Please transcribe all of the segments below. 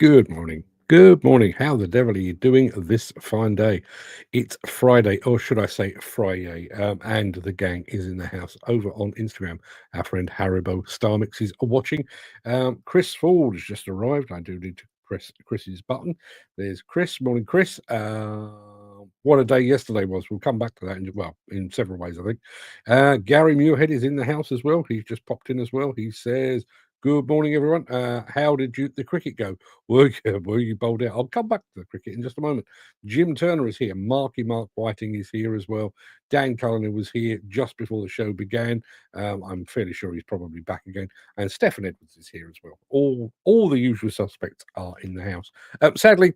Good morning. Good morning. How the devil are you doing this fine day? It's Friday, or should I say Friday? And the gang is in the house over on Instagram. Our friend Haribo Starmix is watching. Chris Ford has just arrived. I do need to press Chris's button. There's Chris. Morning, Chris. What a day yesterday was. We'll come back to that in several ways, I think. Gary Muirhead is in the house as well. He's just popped in as well. He says, "Good morning, everyone. How did the cricket go? Were you bowled out?" I'll come back to the cricket in just a moment. Jim Turner is here. Mark Whiting is here as well. Dan Cullen was here just before the show began. I'm fairly sure he's probably back again. And Stefan Edwards is here as well. All the usual suspects are in the house. Sadly,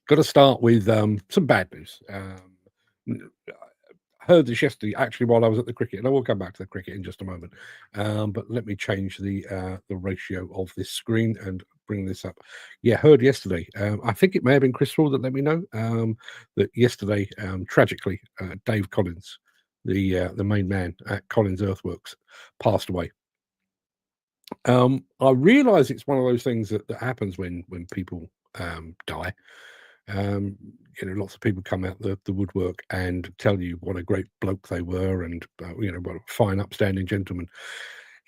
got to start with some bad news. Heard this yesterday, actually, while I was at the cricket, and I will come back to the cricket in just a moment. But let me change the ratio of this screen and bring this up. Yeah, heard yesterday. I think it may have been Chris Ford that let me know that yesterday, tragically, Dave Collins, the main man at Collins Earthworks, passed away. I realise it's one of those things that happens when people die. Lots of people come out the woodwork and tell you what a great bloke they were, and what a fine, upstanding gentleman.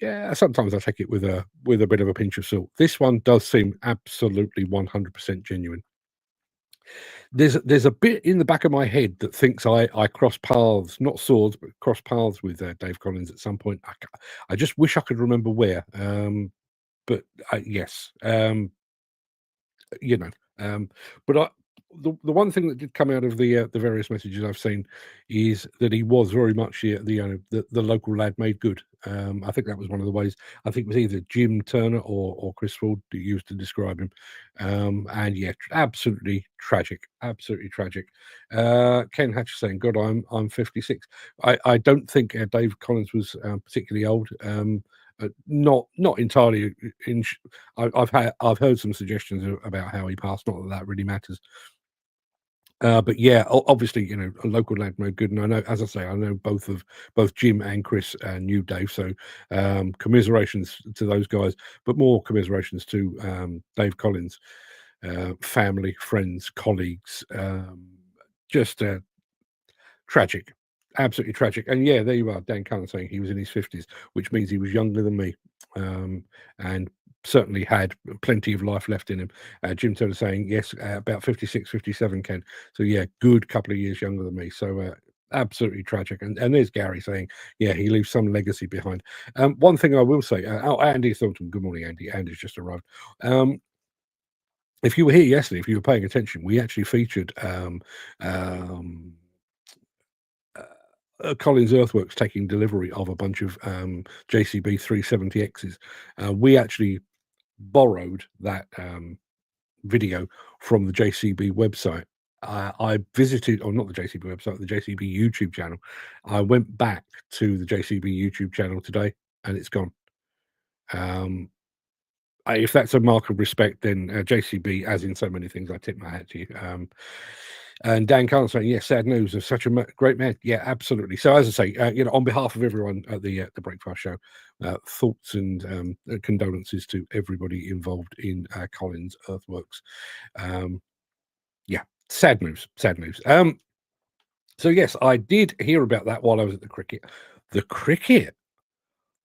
Yeah, sometimes I take it with a bit of a pinch of salt. This one does seem absolutely 100% genuine. There's a bit in the back of my head that thinks I cross paths, not swords, but cross paths with Dave Collins at some point. I just wish I could remember where. But yes, you know, but the one thing that did come out of the various messages I've seen is that he was very much the local lad made good. I think that was one of the ways. I think it was either Jim Turner or Chris Ford that used to describe him. And yeah, absolutely tragic, absolutely tragic. Ken Hatcher saying, "God, I'm 56." I don't think Dave Collins was particularly old. Not entirely. I've heard some suggestions about how he passed. Not that really matters. But yeah, obviously, a local lad no good, and I know, as I say, I know both Jim and Chris knew Dave, so commiserations to those guys, but more commiserations to Dave Collins, family, friends, colleagues, just tragic, absolutely tragic. And yeah, there you are, Dan Cullen saying he was in his 50s, which means he was younger than me, and certainly had plenty of life left in him. Jim Turner saying, yes, about 56, 57, Ken. So yeah, good couple of years younger than me. So absolutely tragic. And there's Gary saying, yeah, he leaves some legacy behind. One thing I will say, Andy Thornton, good morning, Andy. Andy's just arrived. If you were here yesterday, if you were paying attention, we actually featured Collins Earthworks taking delivery of a bunch of JCB 370Xs. We actually borrowed that video from the JCB website. I visited, or not the JCB website, the JCB YouTube channel. I went back to the JCB YouTube channel today, and it's gone. If that's a mark of respect, then JCB, as in so many things, I tip my hat to you. And Dan Cullen saying, "Yes, sad news of such a great man." Yeah, absolutely. So, as I say, on behalf of everyone at the Breakfast Show, thoughts and condolences to everybody involved in Collins Earthworks. Yeah, sad news. Sad news. So yes, I did hear about that while I was at the cricket. The cricket.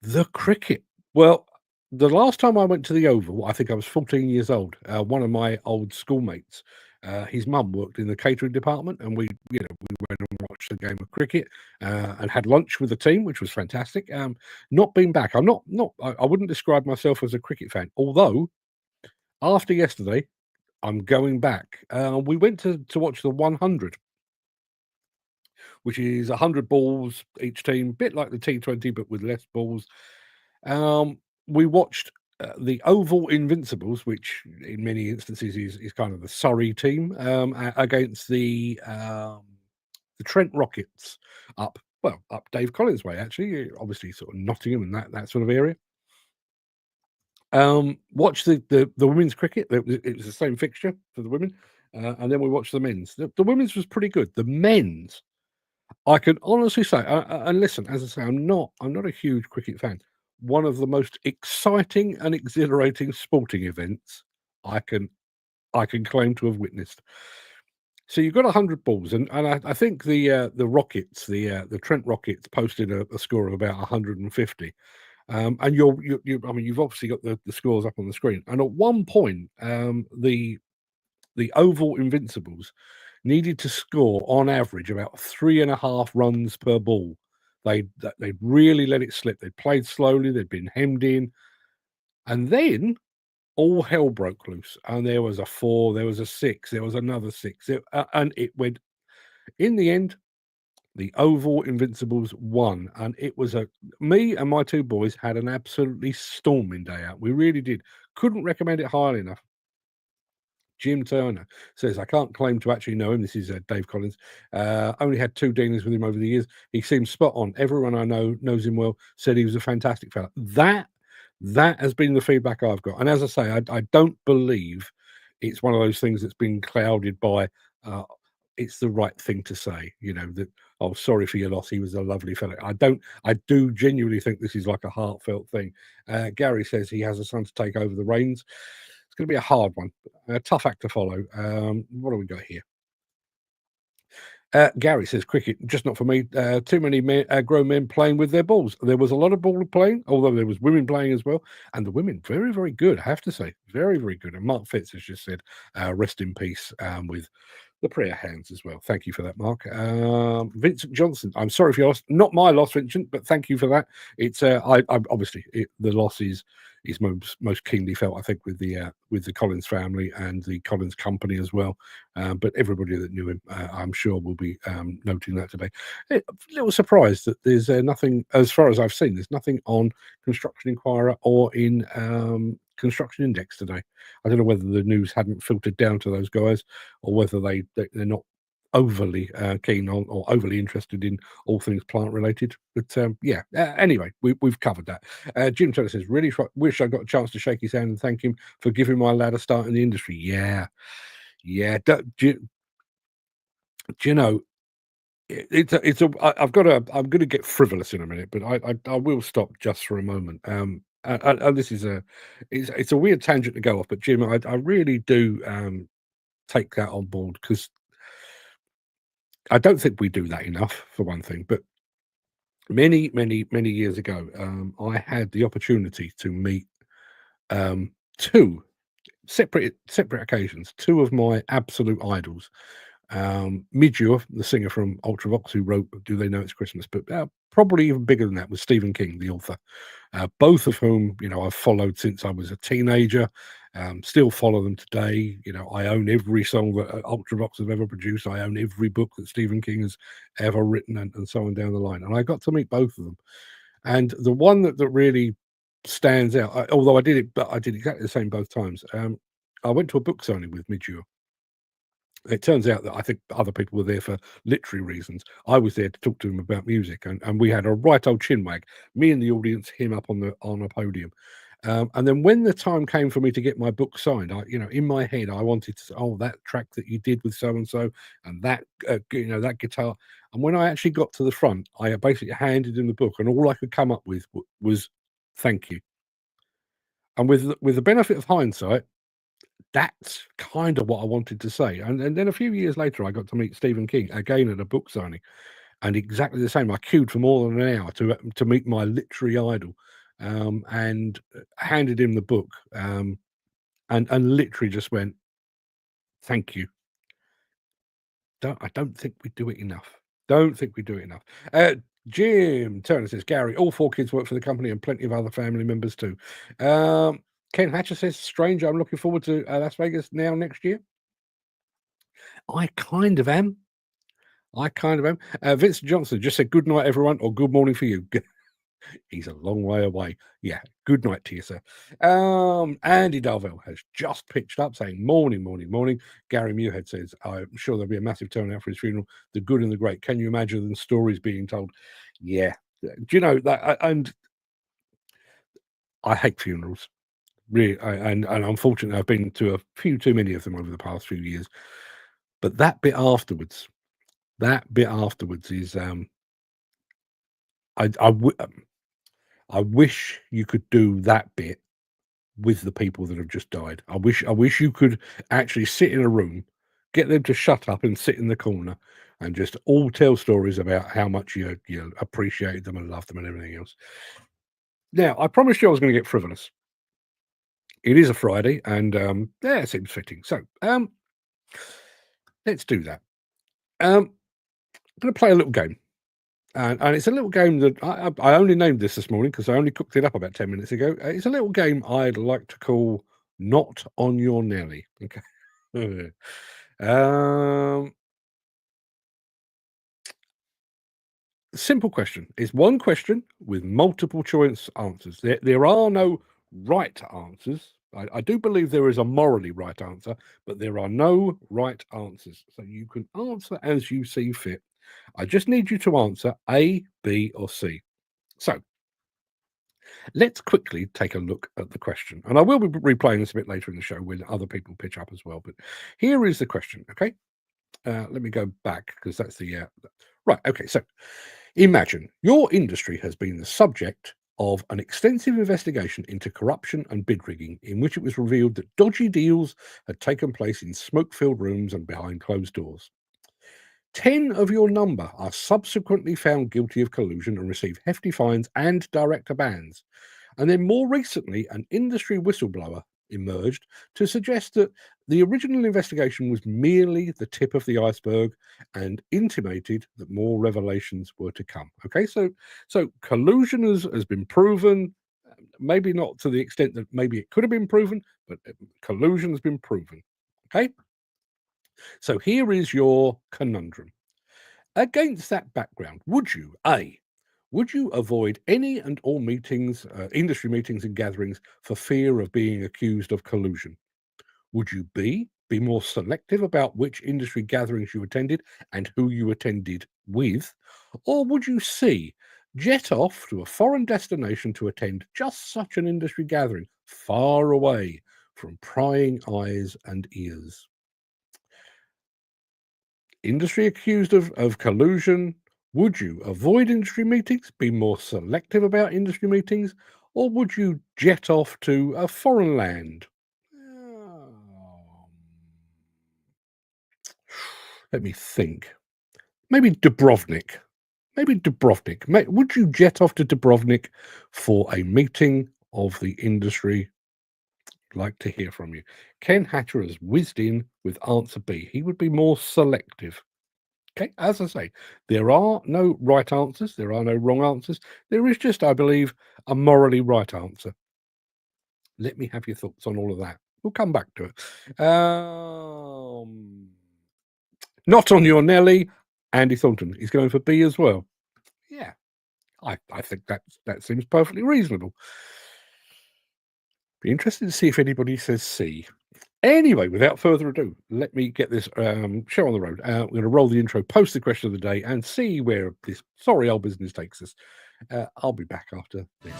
The cricket. Well, the last time I went to the Oval, I think I was 14 years old. One of my old schoolmates, his mum worked in the catering department, and we went and watched the game of cricket and had lunch with the team, which was fantastic. Not been back. I wouldn't describe myself as a cricket fan, although after yesterday, I'm going back. We went to watch the 100, which is 100 balls each team, a bit like the T20, but with less balls. We watched the Oval Invincibles, which in many instances is kind of the Surrey team, against the Trent Rockets up Dave Collins way, actually, obviously sort of Nottingham and that sort of area. Watched the women's cricket. It was the same fixture for the women, and then we watched the men's. The women's was pretty good. The men's, I can honestly say, and listen, as I say, I'm not a huge cricket fan. One of the most exciting and exhilarating sporting events I can I can claim to have witnessed. So you've got 100 balls, and I think the Rockets, the Trent Rockets, posted a score of about 150. And I mean, you've obviously got the scores up on the screen. And at one point, the Oval Invincibles needed to score on average about 3.5 runs per ball. They'd really let it slip. They'd played slowly. They'd been hemmed in, and then all hell broke loose. And there was a 4, there was a 6, there was another 6, and it went. In the end, the Oval Invincibles won, and it was a me and my 2 boys had an absolutely storming day out. We really did. Couldn't recommend it highly enough. Jim Turner says, "I can't claim to actually know him." This is Dave Collins. Only had 2 dealings with him over the years. He seems spot on. Everyone I know knows him well. Said he was a fantastic fella. That has been the feedback I've got. And as I say, I don't believe it's one of those things that's been clouded by. It's the right thing to say, that, "Oh, sorry for your loss. He was a lovely fella." I don't. I do genuinely think this is like a heartfelt thing. Gary says he has a son to take over the reins. It's going to be a hard one, a tough act to follow. What do we got here? Gary says, "Cricket, just not for me. Too many grown men playing with their balls. There was a lot of ball playing, although there was women playing as well. And the women, very, very good, I have to say. Very, very good." And Mark Fitz has just said, "Rest in peace," with the prayer hands as well. Thank you for that, Mark. Vincent Johnson, I'm sorry for your loss. Not my loss, Vincent, but thank you for that. It's I obviously the loss is most keenly felt, I think, with the Collins family and the Collins company as well. But everybody that knew him, I'm sure, will be noting that today. A little surprised that there's nothing, as far as I've seen, there's nothing on Construction Inquirer or in Construction Index today. I don't know whether the news hadn't filtered down to those guys, or whether they're not overly keen on or overly interested in all things plant related. But yeah, anyway, we've covered that. Jim Turner says, "Really wish I got a chance to shake his hand and thank him for giving my lad a start in the industry." Yeah. Do you know? I've got a. I'm going to get frivolous in a minute, but I will stop just for a moment. And this is it's a weird tangent to go off, but Jim, I really do take that on board, because I don't think we do that enough, for one thing. But many, many, many years ago, I had the opportunity to meet 2 separate occasions, 2 of my absolute idols. Midure, the singer from Ultravox, who wrote "Do They Know It's Christmas," but probably even bigger than that was Stephen King, the author. Both of whom, I've followed since I was a teenager. Still follow them today. I own every song that Ultravox have ever produced. I own every book that Stephen King has ever written, and so on down the line. And I got to meet both of them. And the one that really stands out, although I did exactly the same both times. I went to a book signing with Midure. It turns out that I think other people were there for literary reasons. I was there to talk to him about music, and we had a right old chinwag. Me and the audience, him up on a podium. And then when the time came for me to get my book signed, in my head, I wanted to say, "Oh, that track that you did with so and so, and that that guitar." And when I actually got to the front, I basically handed him the book, and all I could come up with was "Thank you." And with the benefit of hindsight, that's kind of what I wanted to say. And then a few years later, I got to meet Stephen King again at a book signing, and exactly the same. I queued for more than an hour to meet my literary idol, and handed him the book, and literally just went, "Thank you." I don't think we do it enough. Don't think we do it enough. Jim Turner says, "Gary, all 4 kids work for the company and plenty of other family members too." Ken Hatcher says, "Strange, I'm looking forward to Las Vegas now next year." I kind of am. Vincent Johnson just said, "Good night, everyone," or "Good morning for you." He's a long way away. Yeah, good night to you, sir. Andy Darvell has just pitched up saying, "Morning, morning, morning." Gary Muirhead says, "I'm sure there'll be a massive turnout for his funeral. The good and the great. Can you imagine the stories being told?" Yeah. Do you know that? And I hate funerals. Really, and unfortunately, I've been to a few too many of them over the past few years. But that bit afterwards is, I wish you could do that bit with the people that have just died. I wish you could actually sit in a room, get them to shut up and sit in the corner, and just all tell stories about how much you appreciated them and loved them and everything else. Now, I promised you I was going to get frivolous. It is a Friday, and yeah, it seems fitting. So, let's do that. I'm going to play a little game. And it's a little game that I only named this morning because I only cooked it up about 10 minutes ago. It's a little game I'd like to call Not on Your Nelly. Okay. Simple question. It's one question with multiple choice answers. There are no right answers. I do believe there is a morally right answer, but there are no right answers. So you can answer as you see fit. I just need you to answer A, B, or C. So let's quickly take a look at the question. And I will be replaying this a bit later in the show when other people pitch up as well. But here is the question, okay? Let me go back because that's the... right, okay. So imagine your industry has been the subject of an extensive investigation into corruption and bid rigging, in which it was revealed that dodgy deals had taken place in smoke-filled rooms and behind closed doors. 10 of your number are subsequently found guilty of collusion and receive hefty fines and director bans. And then more recently, an industry whistleblower emerged to suggest that the original investigation was merely the tip of the iceberg and intimated that more revelations were to come. Okay, so collusion has been proven, maybe not to the extent that maybe it could have been proven, but collusion has been proven. Okay, so here is your conundrum. Against that background, would you, A, would you avoid any and all meetings, industry meetings and gatherings for fear of being accused of collusion? Would you, B, be more selective about which industry gatherings you attended and who you attended with? Or would you, C, jet off to a foreign destination to attend just such an industry gathering, far away from prying eyes and ears? Industry accused of collusion. Would you avoid industry meetings, be more selective about industry meetings, or would you jet off to a foreign land? Let me think. Maybe Dubrovnik. Would you jet off to Dubrovnik for a meeting of the industry? I'd like to hear from you. Ken Hatcher has whizzed in with answer B. He would be more selective. Okay, as I say, there are no right answers. There are no wrong answers. There is just, I believe, a morally right answer. Let me have your thoughts on all of that. We'll come back to it. Not on your Nelly, Andy Thornton. He's going for B as well. Yeah, I think that seems perfectly reasonable. Be interested to see if anybody says C. Anyway, without further ado, let me get this show on the road. We're going to roll the intro, post the question of the day, and see where this sorry old business takes us. I'll be back after this.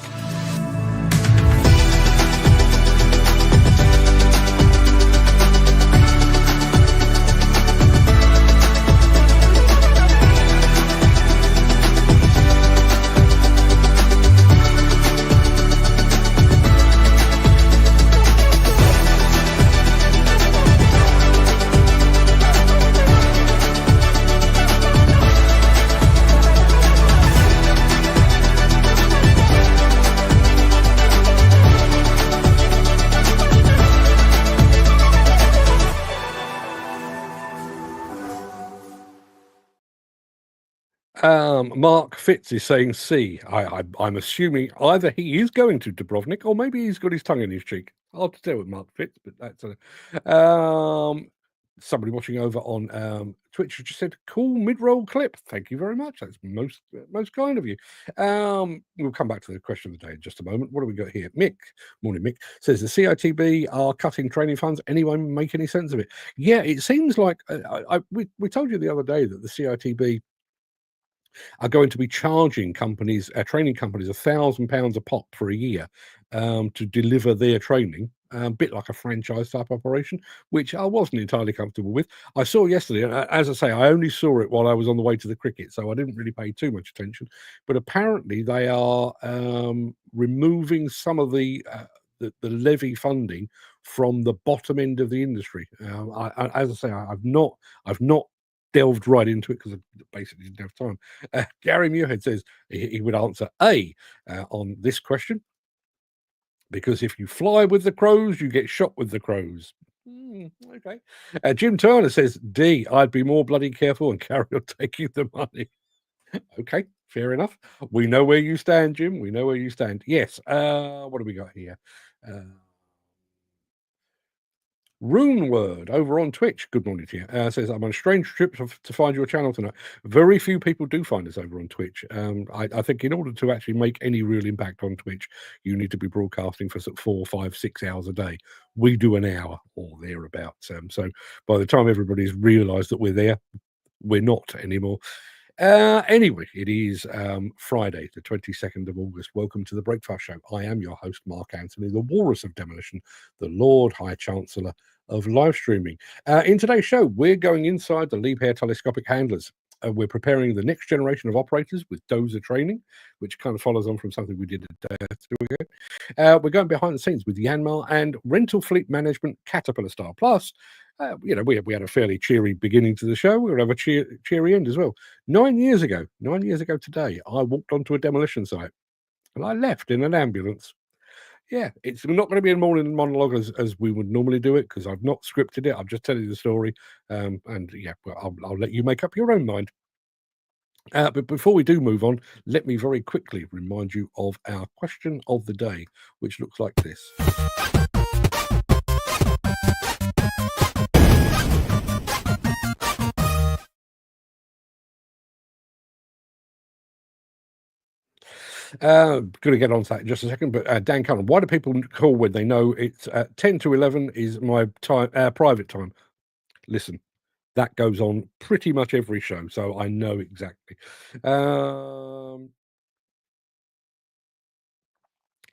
Mark Fitz is saying C. I'm assuming either he is going to Dubrovnik or maybe he's got his tongue in his cheek. Hard to tell with Mark Fitz, but that's somebody watching over on Twitch just said, "Cool mid-roll clip." Thank you very much. That's most kind of you. We'll come back to the question of the day in just a moment. What do we got here? Mick, morning Mick, says the CITB are cutting training funds. Anyone make any sense of it? Yeah, it seems like we told you the other day that the CITB are going to be charging companies, training companies, £1,000 a pop for a year to deliver their training, a bit like a franchise type operation, which I wasn't entirely comfortable with. I saw yesterday, and as I say, I only saw it while I was on the way to the cricket, so I didn't really pay too much attention. But apparently, they are removing some of the the levy funding from the bottom end of the industry. As I say, I've not delved right into it because I basically didn't have time. Gary Muirhead says he would answer A on this question, because if you fly with the crows, you get shot with the crows. Okay. Jim Turner says D. I'd be more bloody careful and carry on taking the money. Okay, fair enough. We know where you stand, Jim. We know where you stand. Yes. What do we got here? Rune Word over on Twitch. Good morning to you. Says I'm on a strange trip to find your channel tonight. Very few people do find us over on Twitch. I think in order to actually make any real impact on Twitch, you need to be broadcasting for sort of 4, 5, 6 hours a day. We do an hour or thereabouts. So by the time everybody's realised that we're there, we're not anymore. Anyway, it is Friday, the 22nd of August. Welcome to the Breakfast Show. I am your host, Mark Anthony, the Walrus of Demolition, the Lord High Chancellor of live streaming. In today's show, we're going inside the Liebherr telescopic handlers. We're preparing the next generation of operators with dozer training, which kind of follows on from something we did a day or two ago. We're going behind the scenes with Yanmar and rental fleet management Caterpillar style. Plus, we had a fairly cheery beginning to the show. We're going to have a cheery end as well. 9 years ago today, I walked onto a demolition site and I left in an ambulance. Yeah, it's not going to be a morning monologue as we would normally do it, because I've not scripted it. I'm just telling you the story. And yeah, well, I'll let you make up your own mind. But before we do move on, let me very quickly remind you of our question of the day, which looks like this. Going to get on to that in just a second, but Dan Cullen, why do people call when they know it's 10 to 11 is my time, private time? Listen, that goes on pretty much every show, so I know exactly.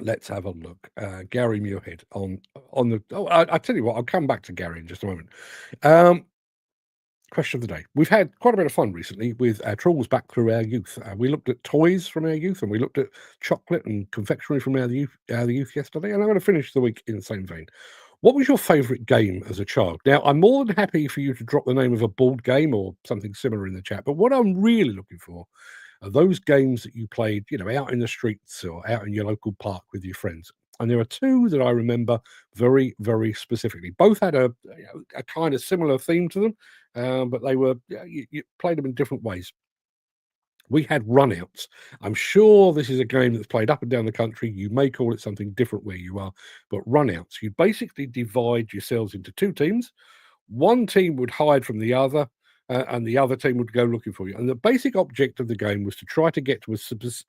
Let's have a look. Gary Muirhead on the. Oh, I tell you what, I'll come back to Gary in just a moment. Question of the day. We've had quite a bit of fun recently with trawls back through our youth. We looked at toys from our youth, and we looked at chocolate and confectionery from our youth yesterday. And I'm going to finish the week in the same vein. What was your favourite game as a child? Now, I'm more than happy for you to drop the name of a board game or something similar in the chat. But what I'm really looking for are those games that you played, out in the streets or out in your local park with your friends. And there are two that I remember very, very specifically. Both had a kind of similar theme to them, but they were you played them in different ways. We had runouts. I'm sure this is a game that's played up and down the country. You may call it something different where you are, but runouts. You basically divide yourselves into two teams. One team would hide from the other, and the other team would go looking for you. And the basic object of the game was to try to get to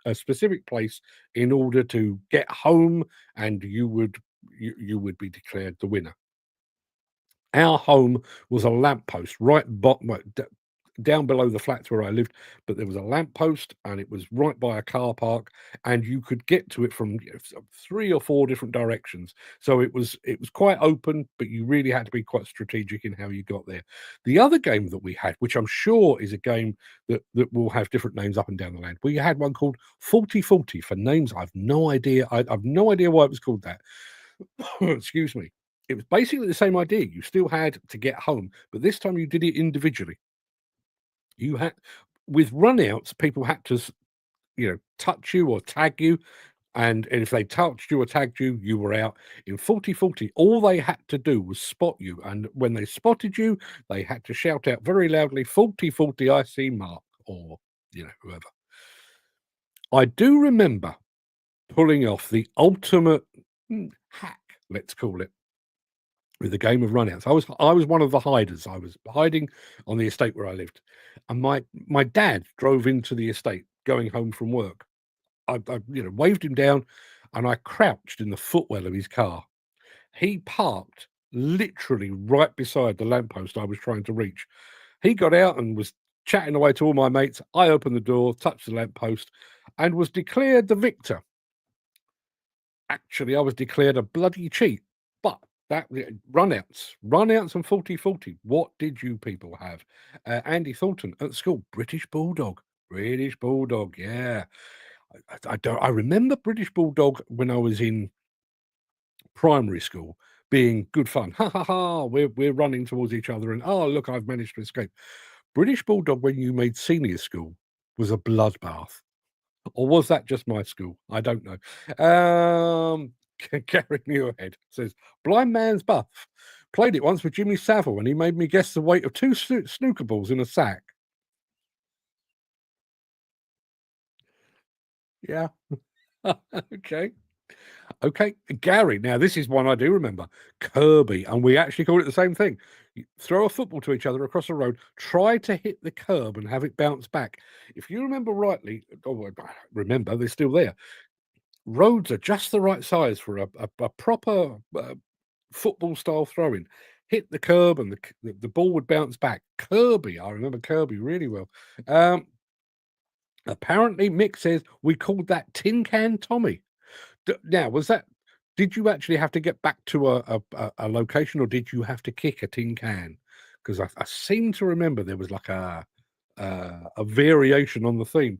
a specific place in order to get home, and you would be declared the winner. Our home was a lamppost right down below the flats where I lived, but there was a lamppost and it was right by a car park, and you could get to it from 3 or 4 different directions. So it was quite open, but you really had to be quite strategic in how you got there. The other game that we had, which I'm sure is a game that will have different names up and down the land, we had one called 40-40 for names. I've no idea. I've no idea why it was called that. Excuse me. It was basically the same idea. You still had to get home, but this time you did it individually. You had, with runouts, people had to, touch you or tag you. And if they touched you or tagged you, you were out. In 40-40, all they had to do was spot you. And when they spotted you, they had to shout out very loudly, 40-40, I see Mark, or, whoever. I do remember pulling off the ultimate hack, let's call it, with the game of runouts. I was one of the hiders. I was hiding on the estate where I lived, and my dad drove into the estate going home from work. I waved him down, and I crouched in the footwell of his car. He parked literally right beside the lamppost I was trying to reach. He got out and was chatting away to all my mates. I opened the door, touched the lamppost, and was declared the victor. Actually, I was declared a bloody cheat, but that runouts and 40-40. What did you people have? Andy Thornton at school, British Bulldog, yeah. I remember British Bulldog when I was in primary school being good fun. Ha ha ha! We're running towards each other, and oh look, I've managed to escape. British Bulldog, when you made senior school, was a bloodbath. Or was that just my school? I don't know. Gary Muirhead says, Blind Man's Buff. Played it once with Jimmy Savile, and he made me guess the weight of two snooker balls in a sack. Yeah. Okay. Okay. Gary, now this is one I do remember. Kirby, and we actually called it the same thing. You throw a football to each other across the road, try to hit the curb and have it bounce back. If you remember rightly, remember, they're still there. Roads are just the right size for a proper football style throwing. Hit the curb and the ball would bounce back. Kirby, I remember Kirby really well. Apparently, Mick says we called that Tin Can Tommy. Now, was that? Did you actually have to get back to a location, or did you have to kick a tin can? Because I seem to remember there was like a variation on the theme.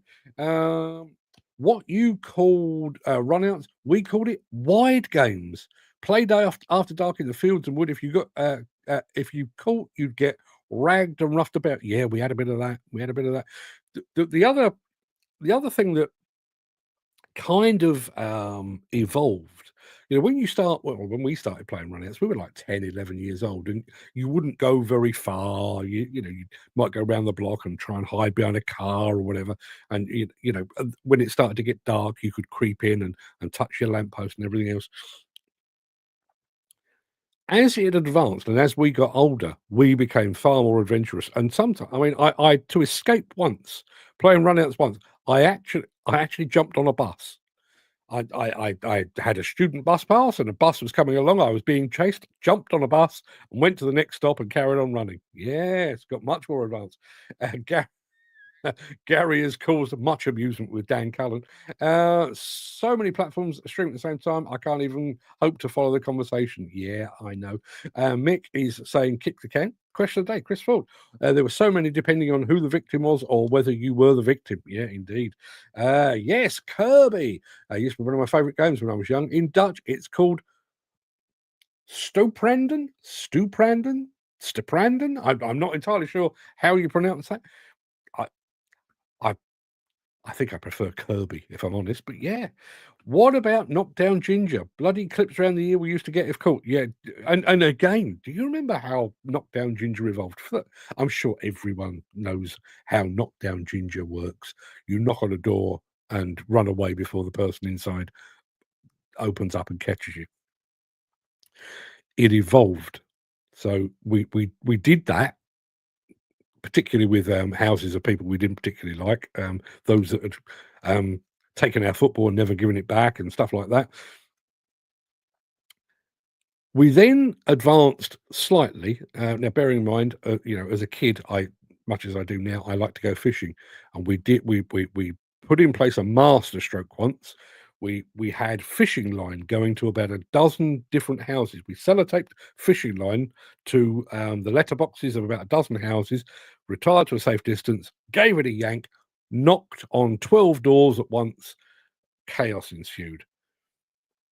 What you called runouts, we called it wide games. Play day after dark in the fields and wood. If you got if you caught, you'd get ragged and roughed about. Yeah, we had a bit of that. We had a bit of that. The other thing that kind of evolved, when you start, well, when we started playing runouts, we were like 10, 11 years old, and you wouldn't go very far. You might go around the block and try and hide behind a car or whatever. And when it started to get dark, you could creep in and touch your lamppost and everything else. As it advanced and as we got older, we became far more adventurous. And sometimes, I mean, I to escape once, playing runouts once, I actually jumped on a bus. I had a student bus pass, and a bus was coming along. I was being chased, jumped on a bus, and went to the next stop and carried on running. Yes, got much more advanced. Gary has caused much amusement with Dan Cullen. So many platforms streaming at the same time, I can't even hope to follow the conversation. Yeah, I know. Mick is saying kick the can. Question of the day, Chris Ford. There were so many depending on who the victim was or whether you were the victim. Yeah, indeed. Yes, Kirby. Used to be one of my favourite games when I was young. In Dutch, it's called Stopranden? Stopranden? I'm not entirely sure how you pronounce that. I think I prefer Kirby, if I'm honest. But yeah, what about Knockdown Ginger? Bloody clips around the ear we used to get if caught. Yeah, and again, do you remember how Knockdown Ginger evolved? I'm sure everyone knows how Knockdown Ginger works. You knock on a door and run away before the person inside opens up and catches you. It evolved, so we did that, particularly with houses of people we didn't particularly like, those that had taken our football and never given it back and stuff like that. We then advanced slightly. Now, bearing in mind, as a kid, much as I do now, I like to go fishing, and we put in place a master stroke once. We had fishing line going to about a dozen different houses. We sellotaped fishing line to the letterboxes of about a dozen houses, retired to a safe distance, gave it a yank, knocked on 12 doors at once. Chaos ensued.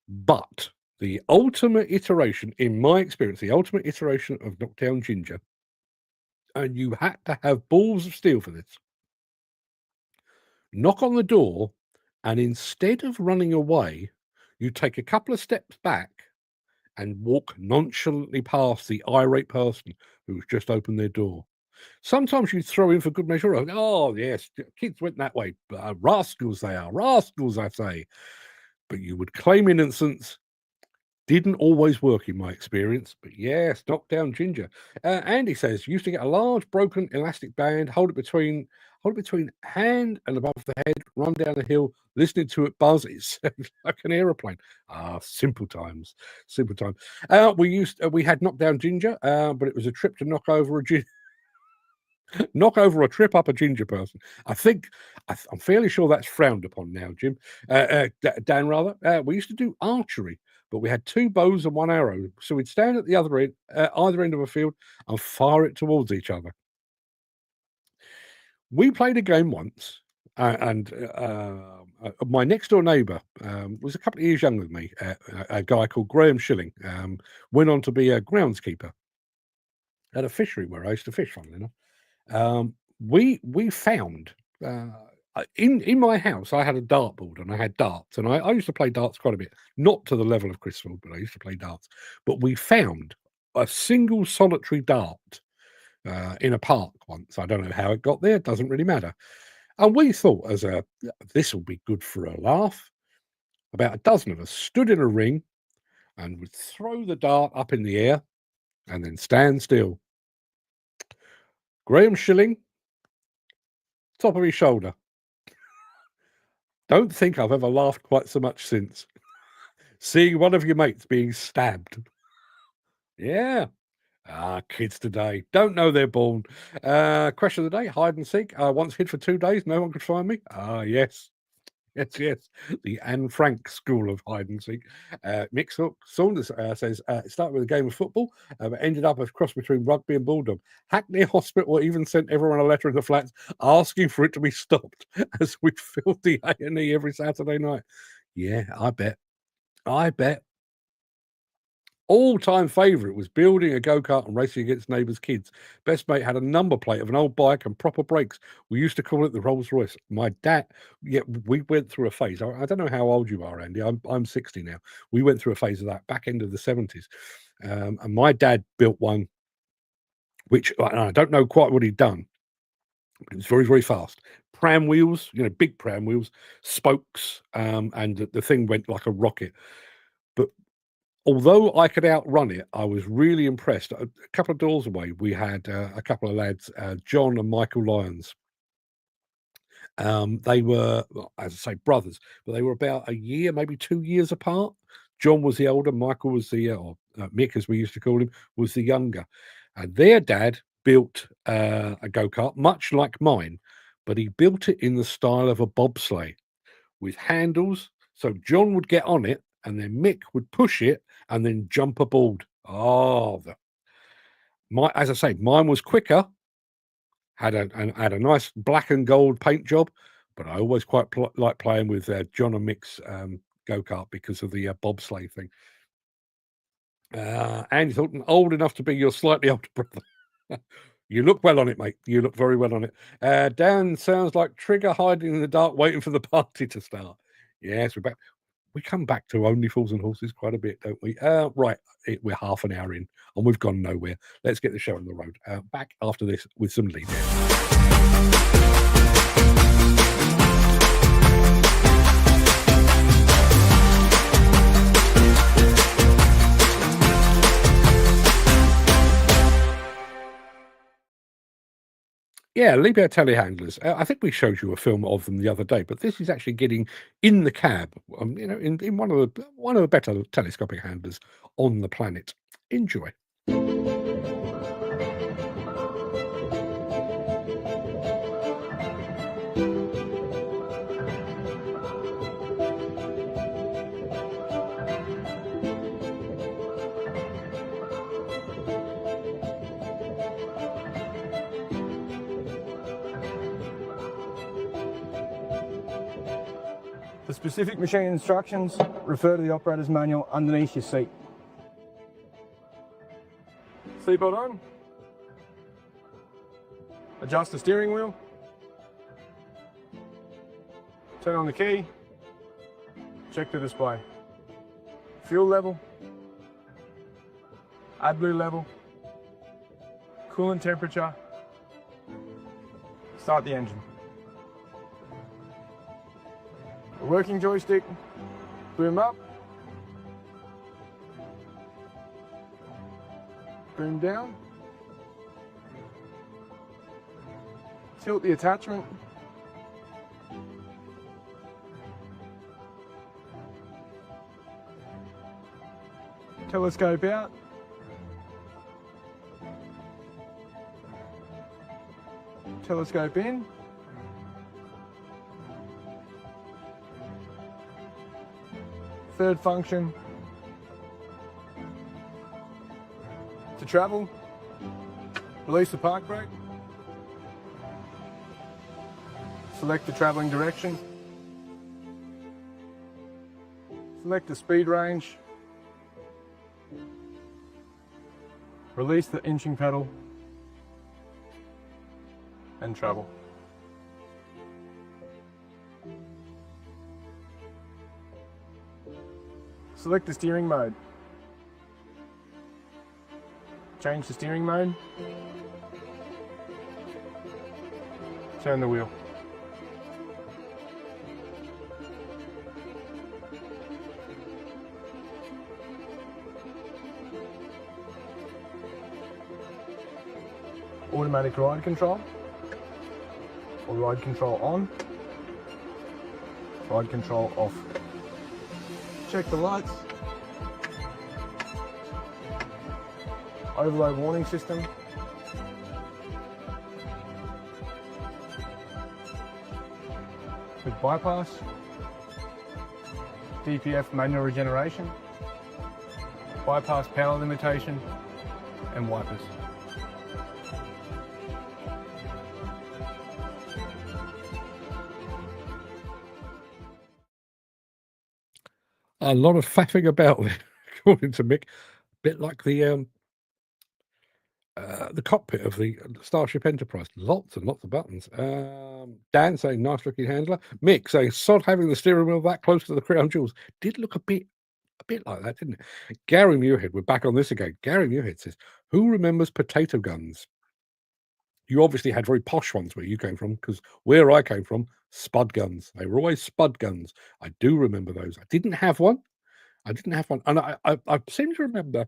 But the ultimate iteration, in my experience, the ultimate iteration of Knockdown Ginger, and you had to have balls of steel for this, knock on the door, and instead of running away, you take a couple of steps back and walk nonchalantly past the irate person who's just opened their door. Sometimes you throw in for good measure. Oh, yes, kids went that way. Rascals they are. Rascals, I say. But you would claim innocence. Didn't always work in my experience, but yes, Knockdown Ginger. Andy says, used to get a large broken elastic band, hold it between hand and above the head, run down the hill, listening to it buzz. It sounds like an aeroplane. Simple times, simple time. We had Knockdown Ginger, but it was a trip to knock over a trip up a ginger person. I'm fairly sure that's frowned upon now, Jim. Dan, rather. We used to do archery, but we had two bows and one arrow. So we'd stand at the either end of a field and fire it towards each other. We played a game once, My next door neighbour was a couple of years younger than me. A guy called Graham Shilling went on to be a groundskeeper at a fishery where I used to fish. Funnily enough, we found in my house I had a dartboard and I had darts, and I used to play darts quite a bit, not to the level of Crystal, but I used to play darts. But we found a single solitary dart in a park once. I don't know how it got there; it doesn't really matter. And we thought, this will be good for a laugh. About a dozen of us stood in a ring and would throw the dart up in the air and then stand still. Graham Shilling, top of his shoulder. Don't think I've ever laughed quite so much since. Seeing one of your mates being stabbed. Yeah. Kids today don't know they're born. Question of the day: hide and seek. I once hid for 2 days. No one could find me. Yes. Yes. The Anne Frank school of hide and seek. Mix Hook Saunders says it started with a game of football, but ended up a cross between rugby and bulldog. Hackney Hospital even sent everyone a letter in the flats asking for it to be stopped, as we filled the A&E every Saturday night. Yeah, I bet. All-time favourite was building a go-kart and racing against neighbours' kids. Best mate had a number plate of an old bike and proper brakes. We used to call it the Rolls Royce. My dad, we went through a phase. I don't know how old you are, Andy. I'm 60 now. We went through a phase of that back end of the 70s. And my dad built one, which I don't know quite what he'd done, but it was very, very fast. Pram wheels, big pram wheels, spokes, and the thing went like a rocket. But although I could outrun it, I was really impressed. A couple of doors away, we had a couple of lads, John and Michael Lyons. They were, as I say, brothers, but they were about a year, maybe 2 years apart. John was the older, Michael was or Mick, as we used to call him, was the younger. And their dad built a go-kart, much like mine, but he built it in the style of a bobsleigh with handles. So John would get on it, and then Mick would push it and then jump aboard. As I say, mine was quicker, had a nice black and gold paint job, but I always quite like playing with John and Mick's go-kart because of the bobsleigh thing. Andy Thornton, old enough to be your slightly older brother. You look well on it, mate. You look very well on it. Dan sounds like Trigger hiding in the dark, waiting for the party to start. Yes, we're back. We come back to Only Fools and Horses quite a bit, don't we? Right, we're half an hour in, and we've gone nowhere. Let's get the show on the road. Back after this with some Liebherr. Yeah, Liebherr telehandlers. I think we showed you a film of them the other day, but this is actually getting in the cab, in one of the better telescopic handlers on the planet. Enjoy. For specific machine instructions, refer to the operator's manual underneath your seat. Seatbelt on. Adjust the steering wheel. Turn on the key. Check the display. Fuel level. AdBlue level. Coolant temperature. Start the engine. A working joystick, boom up, boom down, tilt the attachment, telescope out, telescope in, third function, to travel, release the park brake, Select the travelling direction. Select the speed range. Release the inching pedal and travel. Select the steering mode. Change the steering mode. Turn the wheel. Automatic ride control, or ride control on, ride control off. Check the lights. Overload warning system. With bypass. DPF manual regeneration. Bypass power limitation and wipers. A lot of faffing about there, according to Mick. A bit like the cockpit of the Starship Enterprise. Lots and lots of buttons. Dan saying nice looking handler. Mick saying sod having the steering wheel that close to the crown jewels. Did look a bit like that, didn't it? Gary Muirhead, we're back on this again. Gary Muirhead says, who remembers potato guns? You obviously had very posh ones where you came from, because where I came from, spud guns. They were always spud guns. I do remember those. I didn't have one. And I seem to remember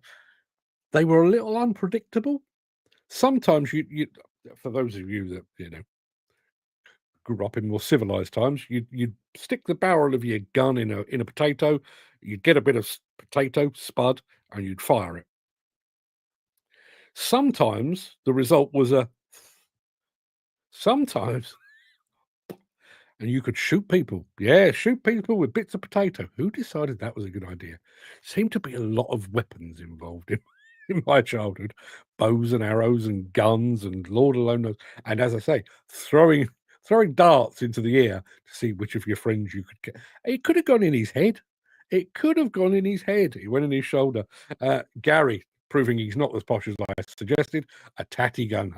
they were a little unpredictable. Sometimes you for those of you that, grew up in more civilized times, you'd stick the barrel of your gun in a potato, you'd get a bit of potato spud, and you'd fire it. Sometimes the result was sometimes, and you could shoot people. Yeah, shoot people with bits of potato. Who decided that was a good idea? Seemed to be a lot of weapons involved in my childhood. Bows and arrows and guns and Lord alone knows. And as I say, throwing darts into the air to see which of your friends you could get. It could have gone in his head. It could have gone in his head. It went in his shoulder. Gary, proving he's not as posh as I suggested, a tatty gun.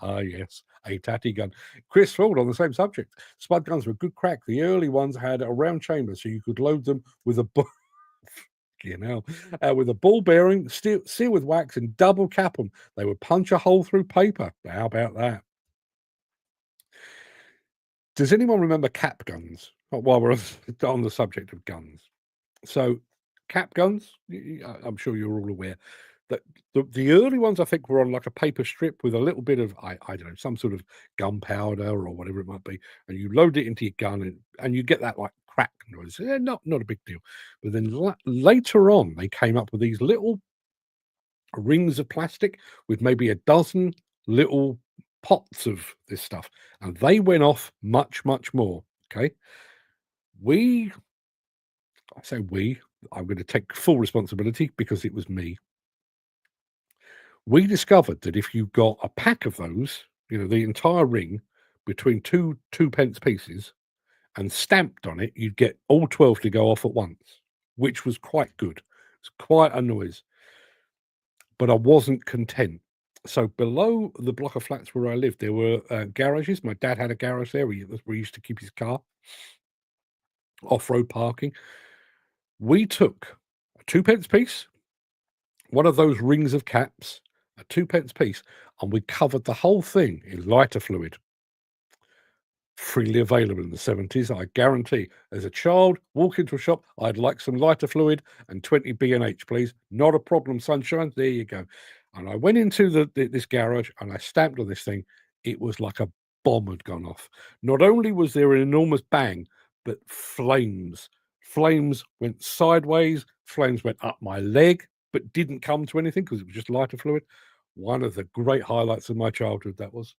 Yes, a tatty gun. Chris Ford on the same subject. Spud guns were good crack. The early ones had a round chamber, so you could load them with a with a ball bearing, seal with wax, and double cap them. They would punch a hole through paper. How about that? Does anyone remember cap guns? While we're on the subject of guns, so cap guns. I'm sure you're all aware that the early ones, I think, were on like a paper strip with a little bit of I don't know, some sort of gunpowder or whatever it might be, and you load it into your gun and you get that like crack noise. Not a big deal. But then later on, they came up with these little rings of plastic with maybe a dozen little pots of this stuff, and they went off much more. Okay, I say we. I'm going to take full responsibility because it was me. We discovered that if you got a pack of those, the entire ring between two pence pieces and stamped on it, you'd get all 12 to go off at once, which was quite good. It's quite a noise. But I wasn't content. So below the block of flats where I lived, there were garages. My dad had a garage there where he used to keep his car, off-road parking. We took a 2 pence piece, one of those rings of caps, a 2 pence piece, and we covered the whole thing in lighter fluid. Freely available in the 70s, I guarantee. As a child, walk into a shop, I'd like some lighter fluid and 20 B&H, please. Not a problem, sunshine. There you go. And I went into this garage and I stamped on this thing. It was like a bomb had gone off. Not only was there an enormous bang, but flames went sideways, flames went up my leg, but didn't come to anything because it was just lighter fluid. One of the great highlights of my childhood, that was.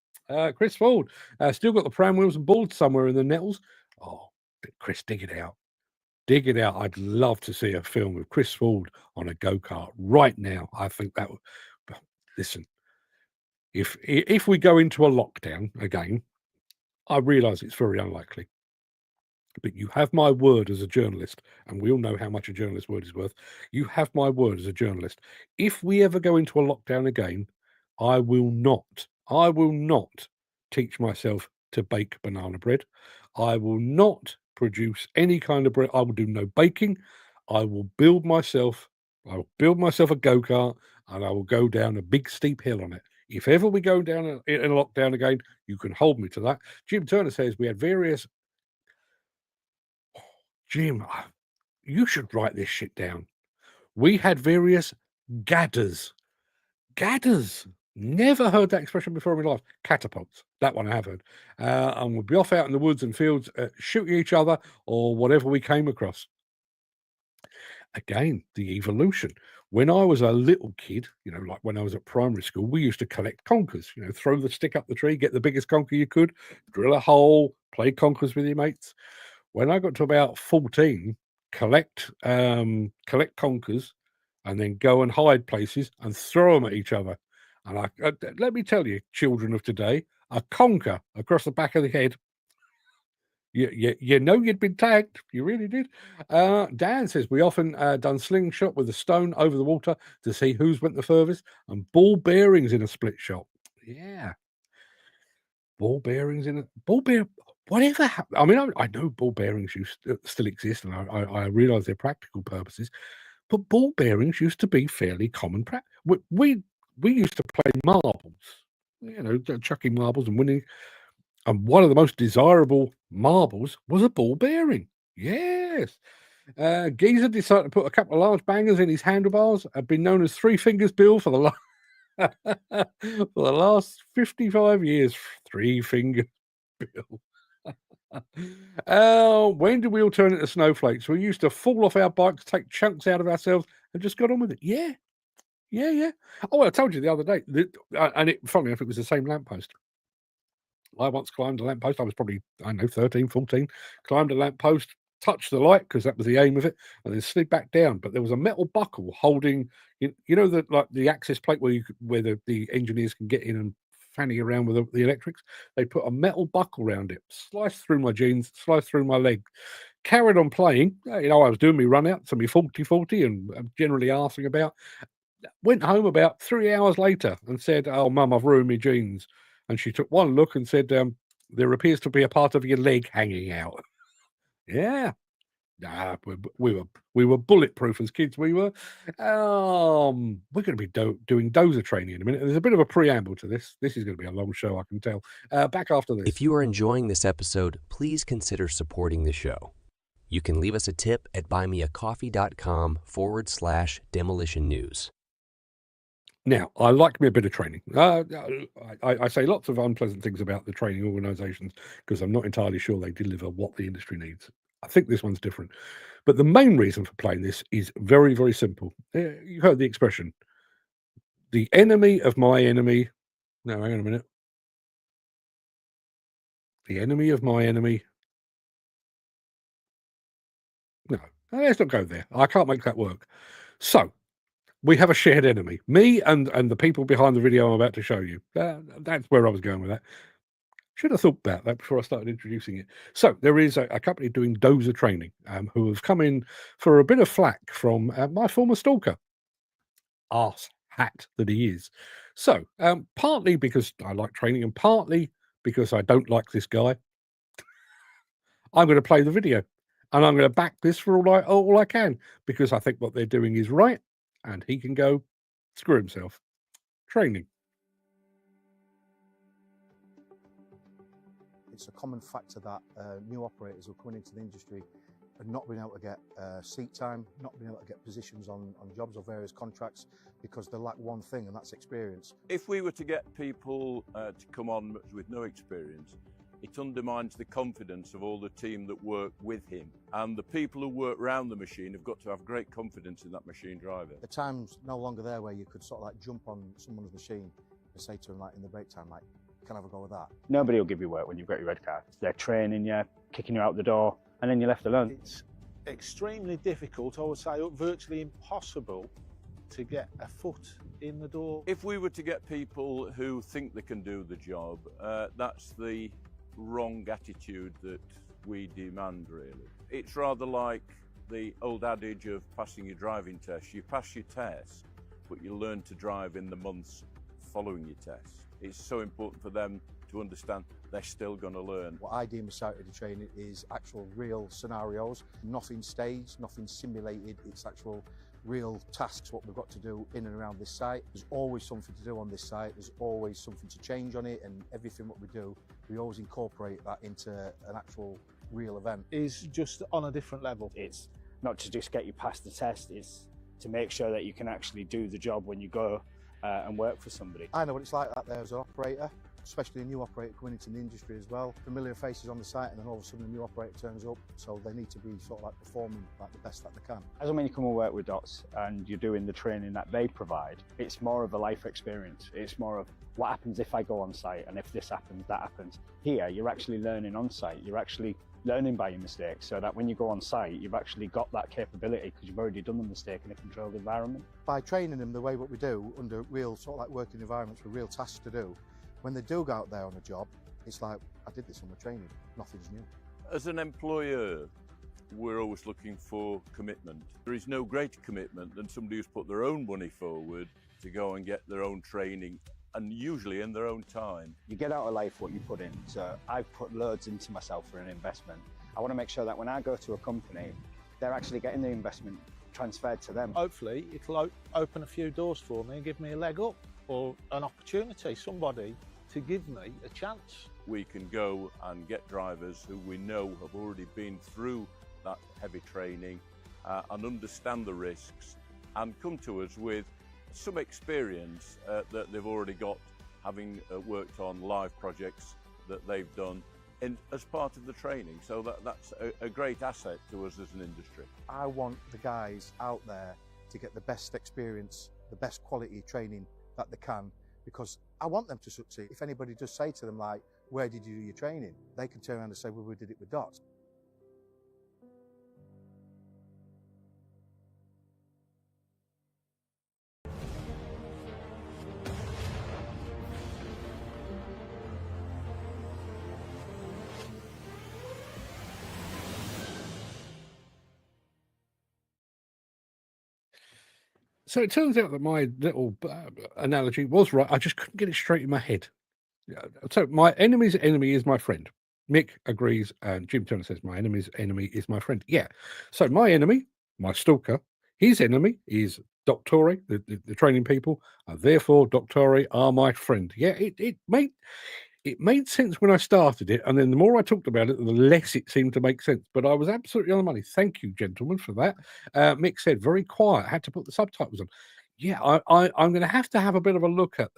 Chris Ford, still got the pram wheels and boards somewhere in the nettles. Oh, Chris, dig it out. Dig it out. I'd love to see a film with Chris Ford on a go-kart right now. I think that would. Listen, if we go into a lockdown again, I realise it's very unlikely. But you have my word as a journalist, and we all know how much a journalist's word is worth. You have my word as a journalist. If we ever go into a lockdown again, I will not teach myself to bake banana bread. I will not produce any kind of bread. I will do no baking. I will build myself a go-kart, and I will go down a big steep hill on it. If ever we go down in a lockdown again, you can hold me to that. Jim Turner says we had various Jim, you should write this shit down. We had various gadders. Gadders. Never heard that expression before in my life. Catapults. That one I have heard. And we'd be off out in the woods and fields shooting each other or whatever we came across. Again, the evolution. When I was a little kid, like when I was at primary school, we used to collect conkers, throw the stick up the tree, get the biggest conker you could, drill a hole, play conkers with your mates. When I got to about 14, collect conkers and then go and hide places and throw them at each other. And let me tell you, children of today, a conker across the back of the head. You know you'd been tagged. You really did. Dan says we often done slingshot with a stone over the water to see who's went the furthest, and ball bearings in a split shot. Yeah. Ball bearings in a ball bear. Whatever. I mean, I know ball bearings still exist, and I realise their practical purposes. But ball bearings used to be fairly common practice. We used to play marbles, chucking marbles and winning. And one of the most desirable marbles was a ball bearing. Yes. Geezer decided to put a couple of large bangers in his handlebars. Had been known as Three Fingers Bill for the last 55 years. Three Finger Bill. When did we all turn into snowflakes? We used to fall off our bikes, take chunks out of ourselves, and just got on with it. Yeah. Oh, I told you the other day, funny enough, it was the same lamppost. I once climbed a lamppost. I was probably, 13, 14, climbed a lamppost, touched the light because that was the aim of it, and then slid back down. But there was a metal buckle holding, the access plate where the engineers can get in and fanny around with the electrics. They put a metal buckle around it, sliced through my jeans, sliced through my leg. Carried on playing. I was doing my run out, so me 40 and generally arsing about. Went home about 3 hours later and said, "Oh, Mum, I've ruined my jeans." And she took one look and said, "There appears to be a part of your leg hanging out." Yeah. We were bulletproof as kids. We were. We're going to be doing dozer training in a minute. There's a bit of a preamble to this. This is going to be a long show, I can tell. Back after this. If you are enjoying this episode, please consider supporting the show. You can leave us a tip at buymeacoffee.com/demolition news. Now, I like me a bit of training. I say lots of unpleasant things about the training organisations because I'm not entirely sure they deliver what the industry needs. I think this one's different. But the main reason for playing this is very, very simple. You heard the expression. The enemy of my enemy. No, hang on a minute. The enemy of my enemy. No, let's not go there. I can't make that work. So, we have a shared enemy, me and the people behind the video I'm about to show you. That's where I was going with that. Should have thought about that before I started introducing it. So there is a company doing dozer training who have come in for a bit of flack from my former stalker. Arse hat that he is. So partly because I like training and partly because I don't like this guy, I'm going to play the video. And I'm going to back this for all I can because I think what they're doing is right. And he can go screw himself. Training. It's a common factor that new operators who are coming into the industry have not been able to get seat time, not been able to get positions on jobs or various contracts because they lack one thing, and that's experience. If we were to get people to come on with no experience, it undermines the confidence of all the team that work with him. And the people who work around the machine have got to have great confidence in that machine driver. The time's no longer there where you could sort of like jump on someone's machine and say to them like in the break time, like, can I have a go with that? Nobody will give you work when you've got your red card. They're training you, kicking you out the door, and then you're left alone. It's extremely difficult, I would say virtually impossible, to get a foot in the door. If we were to get people who think they can do the job, that's the wrong attitude that we demand, really. It's rather like the old adage of passing your driving test. You pass your test, but you learn to drive in the months following your test. It's so important for them to understand they're still going to learn. What I deem as site ready training is actual real scenarios, nothing staged, nothing simulated. It's actual real tasks, what we've got to do in and around this site. There's always something to do on this site. There's always something to change on it, and everything what we do, we always incorporate that into an actual real event. Is just on a different level. It's not to just get you past the test, it's to make sure that you can actually do the job when you go and work for somebody. I know what it's like out there as an operator, especially a new operator coming into the industry as well. Familiar faces on the site, and then all of a sudden a new operator turns up, so they need to be sort of like performing like the best that they can. As and when you come and work with DOTS and you're doing the training that they provide, it's more of a life experience. It's more of what happens if I go on site, and if this happens, that happens. Here, you're actually learning on site. You're actually learning by your mistakes, so that when you go on site, you've actually got that capability because you've already done the mistake in a controlled environment. By training them the way what we do under real sort of like working environments with real tasks to do, when they do go out there on a job, it's like, I did this on my training, nothing's new. As an employer, we're always looking for commitment. There is no greater commitment than somebody who's put their own money forward to go and get their own training, and usually in their own time. You get out of life what you put in, so I've put loads into myself for an investment. I want to make sure that when I go to a company, they're actually getting the investment transferred to them. Hopefully it'll open a few doors for me and give me a leg up, or an opportunity, somebody to give me a chance. We can go and get drivers who we know have already been through that heavy training and understand the risks, and come to us with some experience that they've already got, having worked on live projects that they've done as part of the training. So that's a great asset to us as an industry. I want the guys out there to get the best experience, the best quality training that they can, because I want them to succeed. If anybody does say to them, like, where did you do your training? They can turn around and say, well, we did it with DOTS. So it turns out that my little analogy was right. I just couldn't get it straight in my head. So my enemy's enemy is my friend. Mick agrees, and Jim Turner says my enemy's enemy is my friend. Yeah. So my enemy, my stalker, his enemy is Doctori, the training people. Therefore, Doctori are my friend. Yeah, it made sense when I started it, and then the more I talked about it, the less it seemed to make sense. But I was absolutely on the money. Thank you, gentlemen, for that. Mick said, very quiet. I had to put the subtitles on. Yeah, I'm going to have a bit of a look at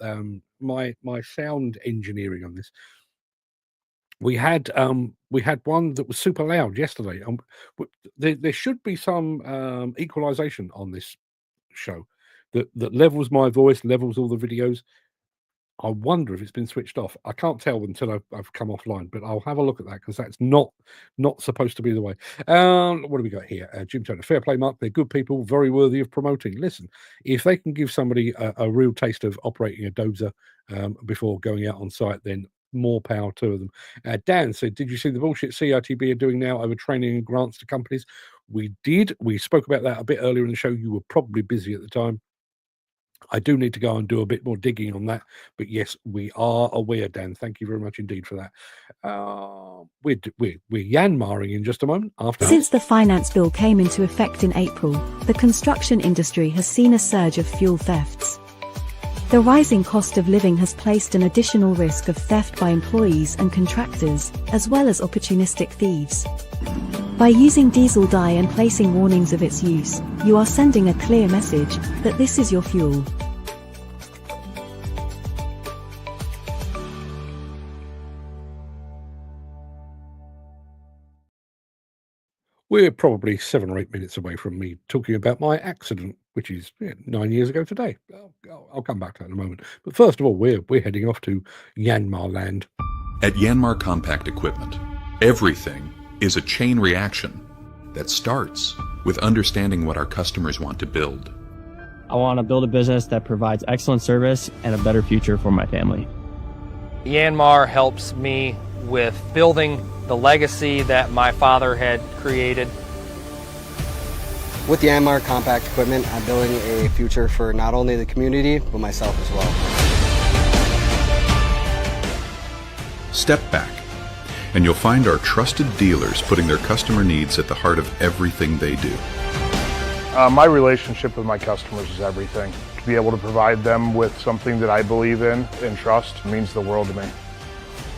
my sound engineering on this. We had one that was super loud yesterday. There should be some equalization on this show that levels my voice, levels all the videos. I wonder if it's been switched off. I can't tell until I've come offline, but I'll have a look at that because that's not supposed to be the way. What do we got here? Jim Turner, fair play, Mark. They're good people, very worthy of promoting. Listen, if they can give somebody a real taste of operating a dozer before going out on site, then more power to them. Dan said, did you see the bullshit CITB are doing now over training and grants to companies? We did. We spoke about that a bit earlier in the show. You were probably busy at the time. I do need to go and do a bit more digging on that. But yes, we are aware, Dan. Thank you very much indeed for that. We're Yanmaring in just a moment. Since the finance bill came into effect in April, the construction industry has seen a surge of fuel thefts. The rising cost of living has placed an additional risk of theft by employees and contractors, as well as opportunistic thieves. By using diesel dye and placing warnings of its use, you are sending a clear message that this is your fuel. We're probably 7 or 8 minutes away from me talking about my accident, which is 9 years ago today. I'll come back to that in a moment. But first of all, we're heading off to Yanmar land. At Yanmar Compact Equipment, everything is a chain reaction that starts with understanding what our customers want to build. I want to build a business that provides excellent service and a better future for my family. Yanmar helps me with building the legacy that my father had created. With Yanmar compact equipment, I'm building a future for not only the community, but myself as well. Step back, and you'll find our trusted dealers putting their customer needs at the heart of everything they do. My relationship with my customers is everything. To be able to provide them with something that I believe in and trust means the world to me.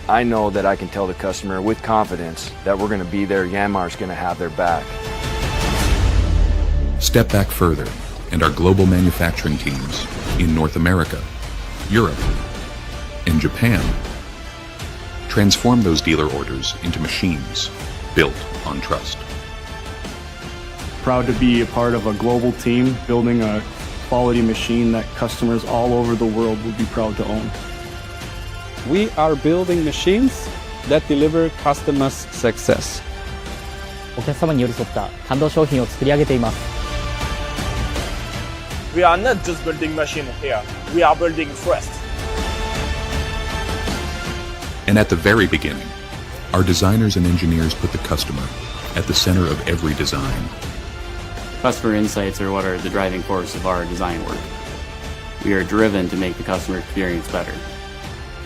I know that I can tell the customer with confidence that we're going to be there, Yanmar's going to have their back. Step back further, and our global manufacturing teams in North America, Europe, and Japan transform those dealer orders into machines built on trust. Proud to be a part of a global team building a quality machine that customers all over the world will be proud to own. We are building machines that deliver customers success. お客様に寄り添った感動商品を作り上げています。We are not just building machine here, we are building trust. And at the very beginning, our designers and engineers put the customer at the center of every design. Customer insights are what are the driving force of our design work. We are driven to make the customer experience better.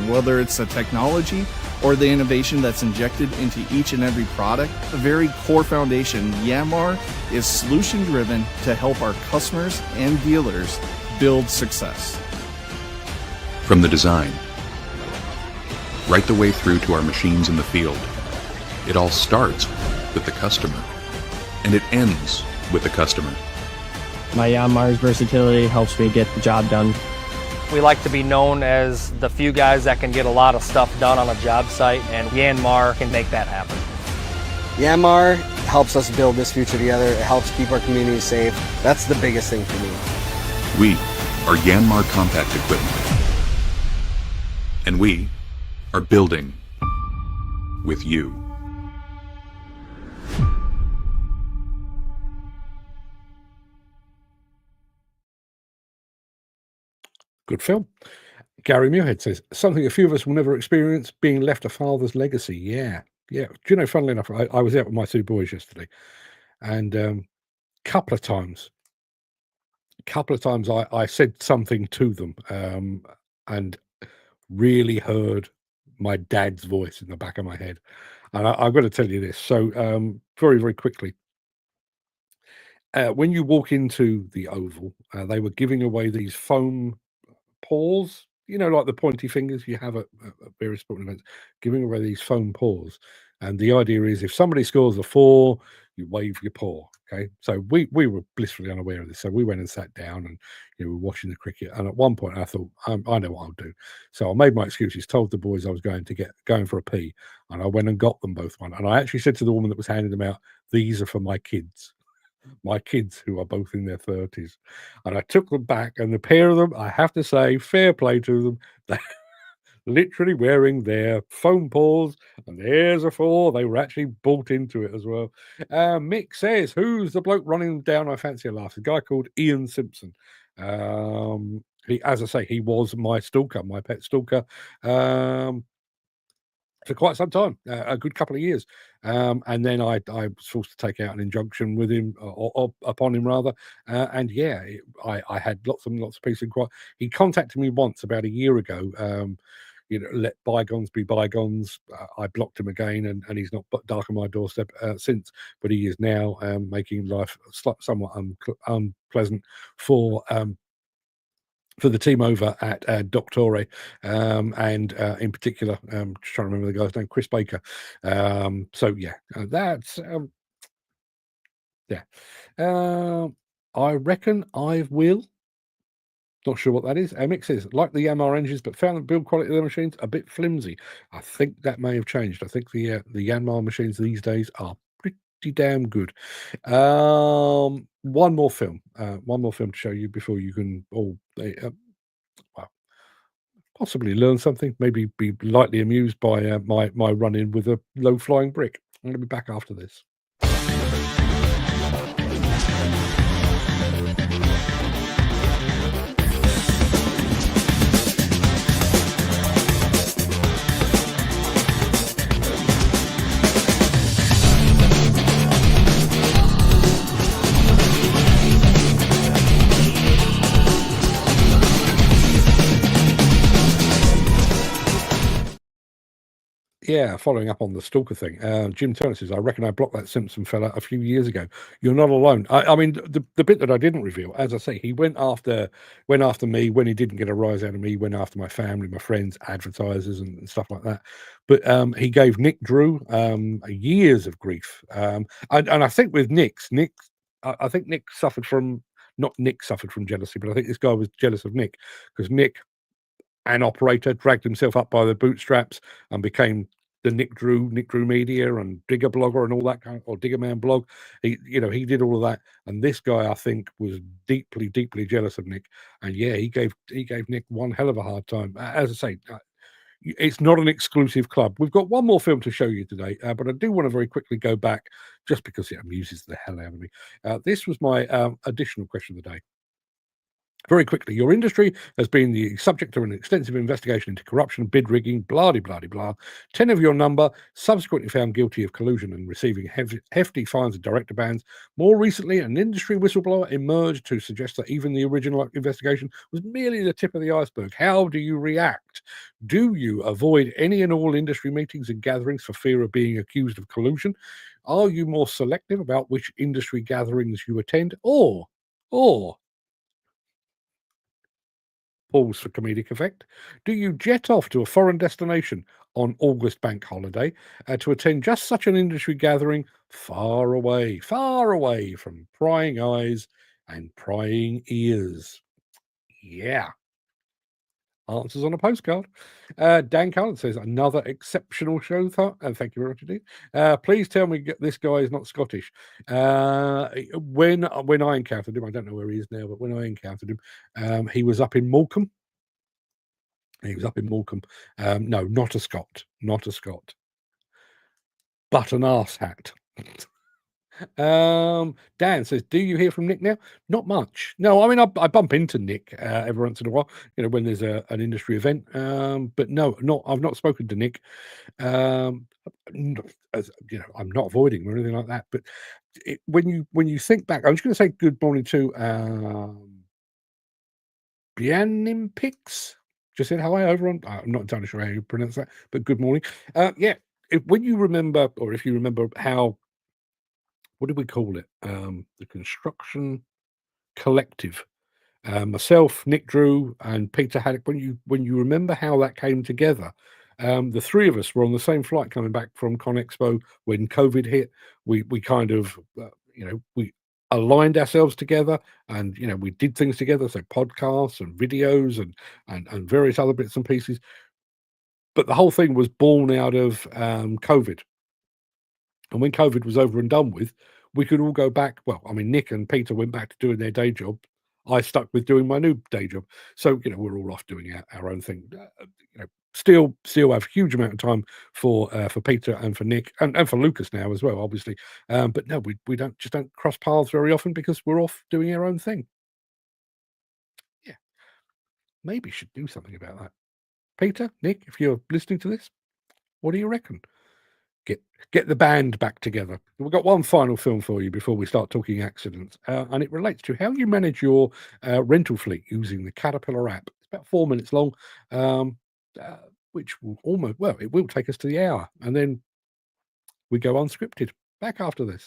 Whether it's the technology or the innovation that's injected into each and every product, a very core foundation, Yanmar is solution-driven to help our customers and dealers build success. From the design, right the way through to our machines in the field, it all starts with the customer, and it ends with the customer. My Yanmar's versatility helps me get the job done. We like to be known as the few guys that can get a lot of stuff done on a job site, and Yanmar can make that happen. Yanmar helps us build this future together. It helps keep our community safe. That's the biggest thing for me. We are Yanmar Compact Equipment, and we are building with you. Good film. Gary Muirhead says, something a few of us will never experience, being left a father's legacy. Yeah. Do you know, funnily enough, I was out with my two boys yesterday, and couple of times I said something to them and really heard my dad's voice in the back of my head. And I've got to tell you this. So very, very quickly, when you walk into the Oval, they were giving away these foam paws, you know, like the pointy fingers you have at various sporting events, giving away these foam paws. And the idea is if somebody scores a 4, you wave your paw. Okay. So we were blissfully unaware of this. So we went and sat down and we were watching the cricket. And at one point I thought, I know what I'll do. So I made my excuses, told the boys I was going for a pee, and I went and got them both one. And I actually said to the woman that was handing them out, these are for my kids who are both in their 30s. And I took them back, and the pair of them, I have to say, fair play to them, they're literally wearing their foam paws, and there's a 4. They were actually bought into it as well. Mick says, who's the bloke running down I fancy a laugh? A guy called Ian Simpson. He, as I say, he was my stalker, my pet stalker, for quite some time, a good couple of years. And then I was forced to take out an injunction with him, or upon him rather. And yeah, I had lots and lots of peace and quiet. He contacted me once about a year ago. Let bygones be bygones. I blocked him again, and he's not dark on my doorstep since. But he is now making life somewhat unpleasant for the team over at Doctore, and in particular, just trying to remember the guy's name, Chris Baker. So yeah, that's I reckon I will. Not sure what that is. MX says, like the Yanmar engines, but found the build quality of the machines a bit flimsy. I think that may have changed. I think the Yanmar machines these days are pretty damn good. One more film to show you before you can all possibly learn something, maybe be lightly amused by my run-in with a low-flying brick. I'm going to be back after this. Yeah, following up on the stalker thing, Jim Turner says, I reckon I blocked that Simpson fella a few years ago. You're not alone. I mean, the bit that I didn't reveal, as I say, he went after me when he didn't get a rise out of me, went after my family, my friends, advertisers, and stuff like that. But he gave Nick Drew years of grief. And I think with I think Nick suffered from, not Nick suffered from jealousy, but I think this guy was jealous of Nick because Nick, an operator, dragged himself up by the bootstraps and became the Nick Drew Media and Digger Blogger and all that kind of, or Digger Man blog. He did all of that, and this guy I think was deeply, deeply jealous of Nick. And yeah, he gave Nick one hell of a hard time. As I say, it's not an exclusive club. We've got one more film to show you today, but I do want to very quickly go back just because it amuses the hell out of me. This was my additional question of the day. Very quickly, your industry has been the subject of an extensive investigation into corruption, bid rigging, blah-de-blah-de-blah. 10 of your number subsequently found guilty of collusion and receiving hefty fines and director bans. More recently, an industry whistleblower emerged to suggest that even the original investigation was merely the tip of the iceberg. How do you react? Do you avoid any and all industry meetings and gatherings for fear of being accused of collusion? Are you more selective about which industry gatherings you attend? Or pause for comedic effect, do you jet off to a foreign destination on August bank holiday to attend just such an industry gathering far away from prying eyes and prying ears? Yeah. Answers on a postcard. Dan Cullen says, another exceptional show, and thank you very much indeed. Please tell me this guy is not Scottish. When I encountered him, I don't know where he is now, but when I encountered him, he was up in Morecambe. No, not a Scot, but an arse hat. Dan says, do you hear from Nick now? Not much. No, I mean, I bump into Nick every once in a while, when there's an industry event. But no, I've not spoken to Nick. I'm not avoiding him or anything like that. But when you think back, I'm just going to say good morning to Bianimpix. Just said hi over on. I'm not entirely sure how you pronounce that, but good morning. When you remember, or if you remember how. What did we call it? The Construction Collective. Myself, Nick Drew, and Peter Haddock. When you remember how that came together, the three of us were on the same flight coming back from ConExpo when COVID hit. We kind of, we aligned ourselves together, and we did things together. So podcasts and videos and various other bits and pieces. But the whole thing was born out of COVID. And when COVID was over and done with, we could all go back. Well, I mean, Nick and Peter went back to doing their day job. I stuck with doing my new day job. So, we're all off doing our own thing. Still have a huge amount of time for Peter and for Nick and for Lucas now as well, obviously. But no, we don't cross paths very often because we're off doing our own thing. Yeah. Maybe should do something about that. Peter, Nick, if you're listening to this, what do you reckon? Get the band back together. We've got one final film for you before we start talking accidents, and it relates to how you manage your rental fleet using the Caterpillar app. It's about 4 minutes long, which will it will take us to the hour, and then we go unscripted. Back after this.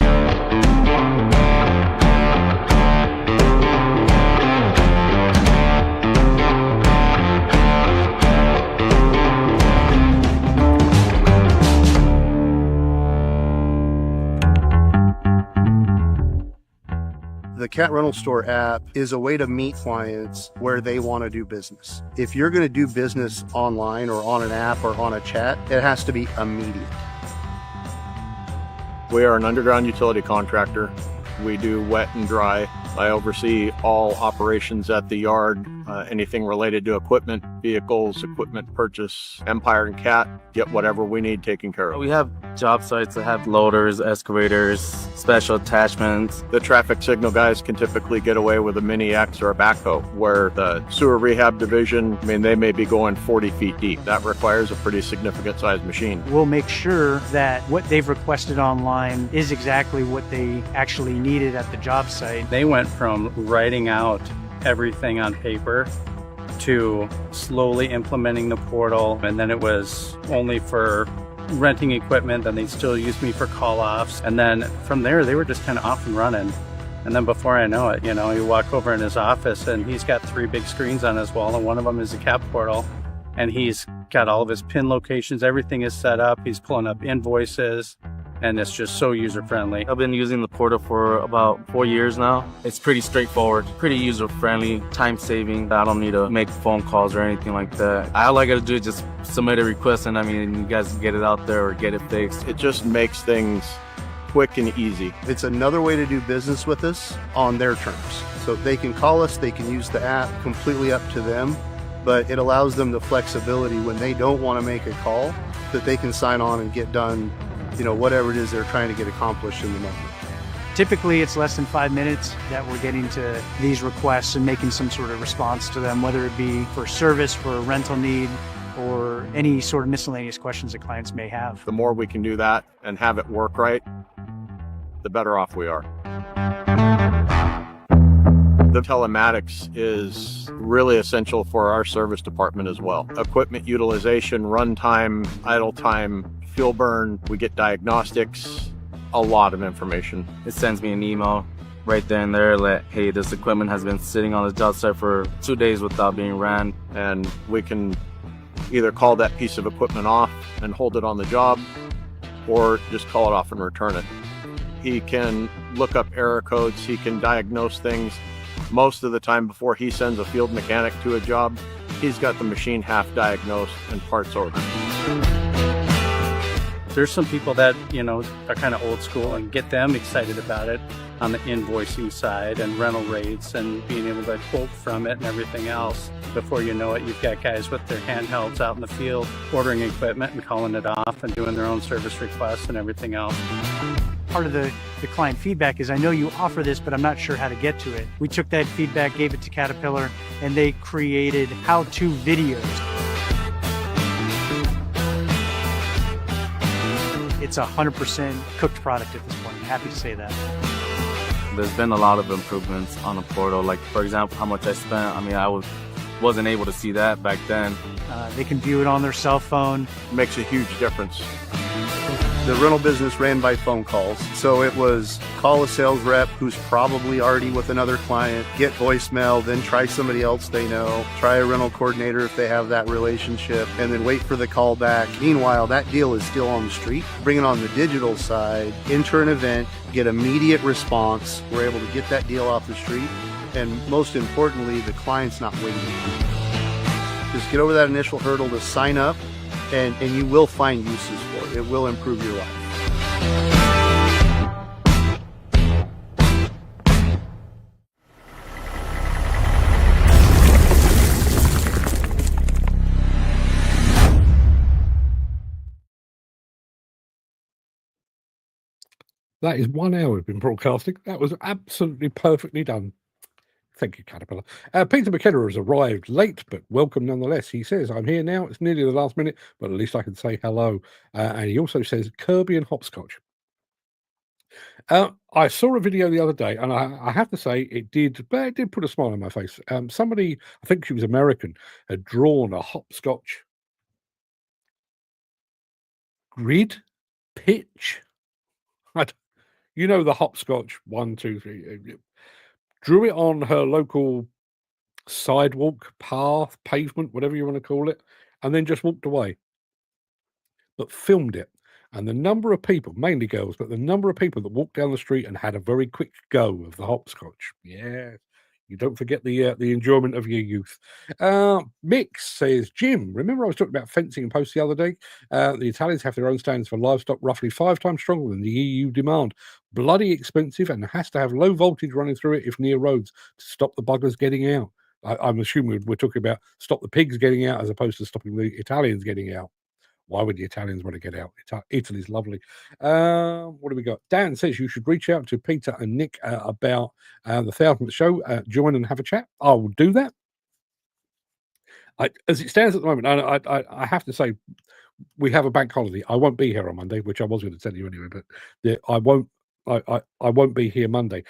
The Cat Rental Store app is a way to meet clients where they want to do business. If you're going to do business online or on an app or on a chat, it has to be immediate. We are an underground utility contractor. We do wet and dry. I oversee all operations at the yard, anything related to equipment, vehicles, equipment purchase. Empire and Cat get whatever we need taken care of. We have job sites that have loaders, excavators, special attachments. The traffic signal guys can typically get away with a Mini X or a backhoe, where the sewer rehab division, they may be going 40 feet deep. That requires a pretty significant sized machine. We'll make sure that what they've requested online is exactly what they actually needed at the job site. They went from writing out everything on paper to slowly implementing the portal, and then it was only for renting equipment, then they'd still use me for call-offs. And then from there, they were just kind of off and running. And then before I know it, you walk over in his office and he's got 3 big screens on his wall, and one of them is a cap portal. And he's got all of his pin locations, everything is set up. He's pulling up invoices, and it's just so user-friendly. I've been using the portal for about 4 years now. It's pretty straightforward, pretty user-friendly, time-saving. I don't need to make phone calls or anything like that. All I gotta do is just submit a request, and you guys get it out there or get it fixed. It just makes things quick and easy. It's another way to do business with us on their terms. So they can call us, they can use the app, completely up to them, but it allows them the flexibility when they don't want to make a call, that they can sign on and get done, whatever it is they're trying to get accomplished in the moment. Typically, it's less than 5 minutes that we're getting to these requests and making some sort of response to them, whether it be for service, for a rental need, or any sort of miscellaneous questions that clients may have. The more we can do that and have it work right, the better off we are. The telematics is really essential for our service department as well. Equipment utilization, runtime, idle time, fuel burn, we get diagnostics, a lot of information. It sends me an email right there and there that, hey, this equipment has been sitting on the job site for 2 days without being ran. And we can either call that piece of equipment off and hold it on the job, or just call it off and return it. He can look up error codes, he can diagnose things. Most of the time before he sends a field mechanic to a job, he's got the machine half diagnosed and parts ordered. There's some people that, are kind of old school and get them excited about it on the invoicing side and rental rates and being able to quote from it and everything else. Before you know it, you've got guys with their handhelds out in the field ordering equipment and calling it off and doing their own service requests and everything else. Part of the client feedback is, I know you offer this, but I'm not sure how to get to it. We took that feedback, gave it to Caterpillar, and they created how-to videos. It's a 100% cooked product at this point. I'm happy to say that. There's been a lot of improvements on the portal. Like, for example, how much I spent. I wasn't able to see that back then. They can view it on their cell phone. Makes a huge difference. The rental business ran by phone calls. So it was call a sales rep who's probably already with another client, get voicemail, then try somebody else they know, try a rental coordinator if they have that relationship, and then wait for the call back. Meanwhile, that deal is still on the street. Bring it on the digital side, enter an event, get immediate response. We're able to get that deal off the street. And most importantly, the client's not waiting. Just get over that initial hurdle to sign up, and you will find uses for it. It will improve your life. That is 1 hour we've been broadcasting. That was absolutely perfectly done. Thank you, Caterpillar. Peter McKenna has arrived late, but welcome nonetheless. He says, I'm here now. It's nearly the last minute, but at least I can say hello. And he also says, Kirby and hopscotch. I saw a video the other day, and I have to say it did put a smile on my face. Somebody, I think she was American, had drawn a hopscotch grid pitch. The hopscotch 1, 2, 3. Drew it on her local sidewalk, path, pavement, whatever you want to call it, and then just walked away. But filmed it. And the number of people, mainly girls, but the number of people that walked down the street and had a very quick go of the hopscotch. Yeah, you don't forget the enjoyment of your youth. Mix says, Jim, remember I was talking about fencing and posts the other day? The Italians have their own standards for livestock, roughly 5 times stronger than the EU demand. Bloody expensive, and has to have low voltage running through it if near roads to stop the buggers getting out. I'm assuming we're talking about stop the pigs getting out as opposed to stopping the Italians getting out. Why would the Italians want to get out? Italy's lovely. What do we got? Dan says you should reach out to Peter and Nick about the 1000th show. Join and have a chat. I will do that. As it stands at the moment, I have to say, we have a bank holiday. I won't be here on Monday, which I was going to tell you anyway, but I won't be here Monday.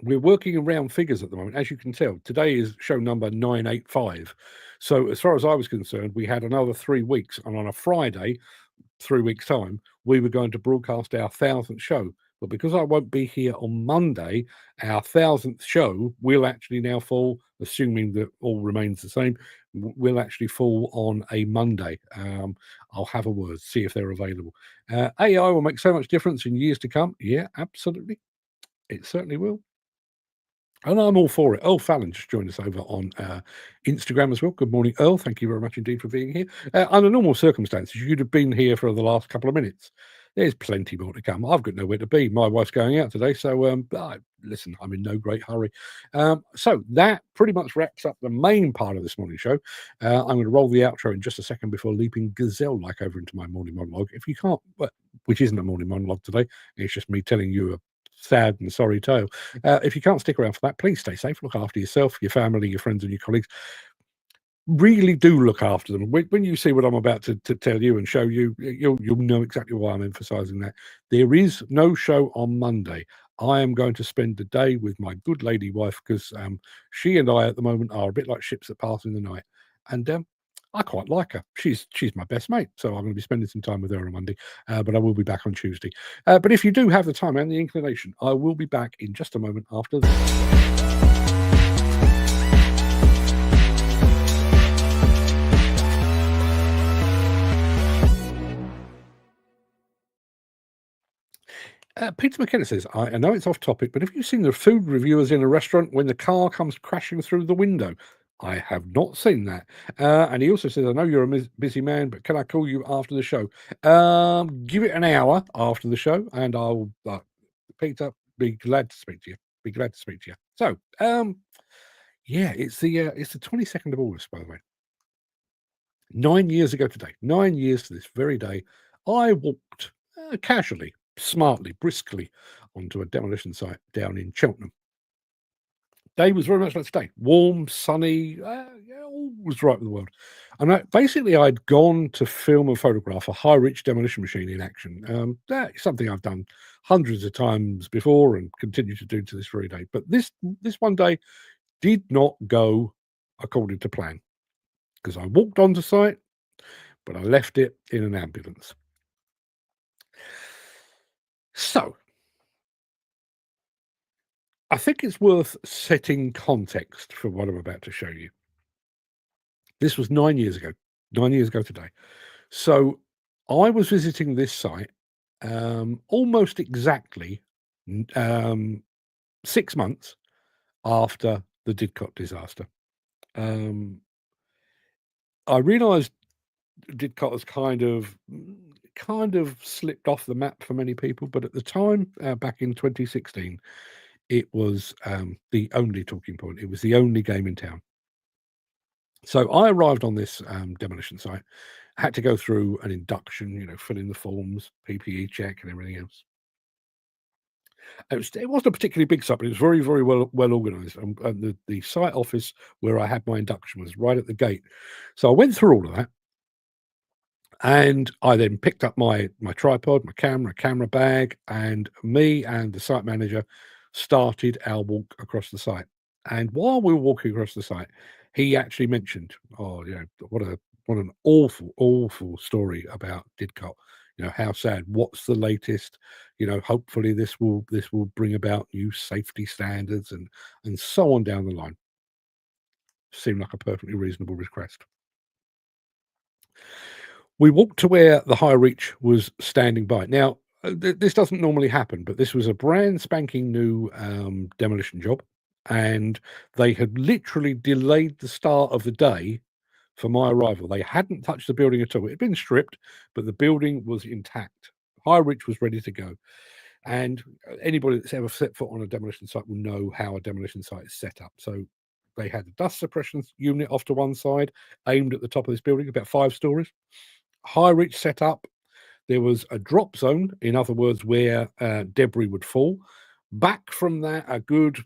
We're working around figures at the moment. As you can tell, today is show number 985. So as far as I was concerned, we had another 3 weeks. And on a Friday, 3 weeks' time, we were going to broadcast our 1,000th show. But because I won't be here on Monday, our 1,000th show will actually now fall, assuming that all remains the same, will actually fall on a Monday. I'll have a word, see if they're available. AI will make so much difference in years to come. Yeah, absolutely. It certainly will. And I'm all for it. Earl Fallon just joined us over on Instagram as well. Good morning, Earl. Thank you very much indeed for being here. Under normal circumstances, you'd have been here for the last couple of minutes. There's plenty more to come. I've got nowhere to be. My wife's going out today, so listen, I'm in no great hurry. So that pretty much wraps up the main part of this morning show. I'm going to roll the outro in just a second before leaping gazelle-like over into my morning monologue. If you can't, which isn't a morning monologue today, it's just me telling you a sad and sorry tale. If you can't stick around for that, please stay safe. Look after yourself, your family, your friends, and your colleagues. Really do look after them. When you see what I'm about to tell you and show you, you'll know exactly why I'm emphasizing that. There is no show on Monday. I am going to spend the day with my good lady wife because she and I at the moment are a bit like ships that pass in the night, and I quite like her. She's my best mate, so I'm going to be spending some time with her on Monday, but I will be back on Tuesday. But if you do have the time and the inclination, I will be back in just a moment after this. Peter McKenna says, I know it's off topic, but have you seen the food reviewers in a restaurant when the car comes crashing through the window? I have not seen that. And he also says, I know you're a busy man, but can I call you after the show? Give it an hour after the show, and I'll, Peter, be glad to speak to you. Be glad to speak to you. So, yeah, it's the 22nd of August, by the way. 9 years ago today, 9 years to this very day, I walked casually, smartly, briskly onto a demolition site down in Cheltenham. Day was very much like today, warm, sunny, all was right with the world. And basically, I'd gone to film and photograph a high-reach demolition machine in action. That's something I've done hundreds of times before and continue to do to this very day. But this one day did not go according to plan because I walked onto site, but I left it in an ambulance. So, I think it's worth setting context for what I'm about to show you. This was 9 years ago today. So, I was visiting this site almost exactly 6 months after the Didcot disaster. I realised Didcot has kind of slipped off the map for many people, but at the time, back in 2016, it was the only talking point. It was the only game in town. So I arrived on this demolition site, had to go through an induction, fill in the forms, PPE check, and everything else. It wasn't a particularly big site, but it was very, very well organised. And the site office where I had my induction was right at the gate. So I went through all of that. And I then picked up my tripod, my camera bag, and me and the site manager started our walk across the site. And while we were walking across the site, he actually mentioned, what an awful story about Didcot. How sad. What's the latest? Hopefully this will bring about new safety standards and so on down the line. Seemed like a perfectly reasonable request. We walked to where the high reach was standing by. Now, this doesn't normally happen, but this was a brand spanking new demolition job, and they had literally delayed the start of the day for my arrival. They hadn't touched the building at all. It had been stripped, but the building was intact. High reach was ready to go. And anybody that's ever set foot on a demolition site will know how a demolition site is set up. So they had a dust suppression unit off to one side, aimed at the top of this building, about 5 stories. High reach set up. There was a drop zone, in other words, where debris would fall. Back from that, a good,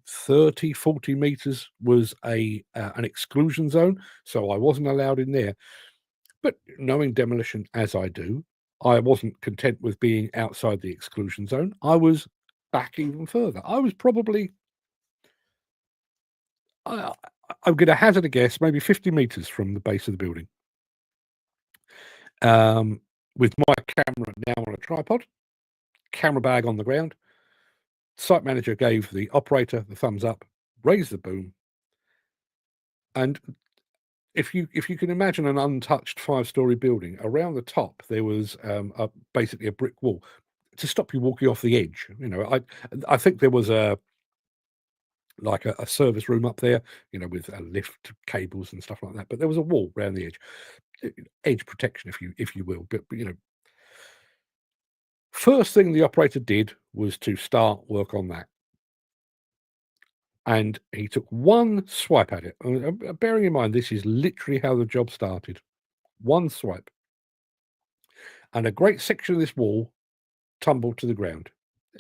30, 40 meters was an exclusion zone. So I wasn't allowed in there. But knowing demolition as I do, I wasn't content with being outside the exclusion zone. I was back even further. I was probably, I'm going to hazard a guess, maybe 50 meters from the base of the building. with my camera now on a tripod, camera bag on the ground. Site manager gave the operator the thumbs up, raised the boom, and if you can imagine an untouched 5-story building, around the top there was basically a brick wall to stop you walking off the edge. You know, I think there was a service room up there, you know, with lift cables and stuff like that. But there was a wall around the edge protection, if you will. But you know, first thing the operator did was to start work on that, and he took one swipe at it. Bearing in mind, this is literally how the job started. One swipe, and a great section of this wall tumbled to the ground.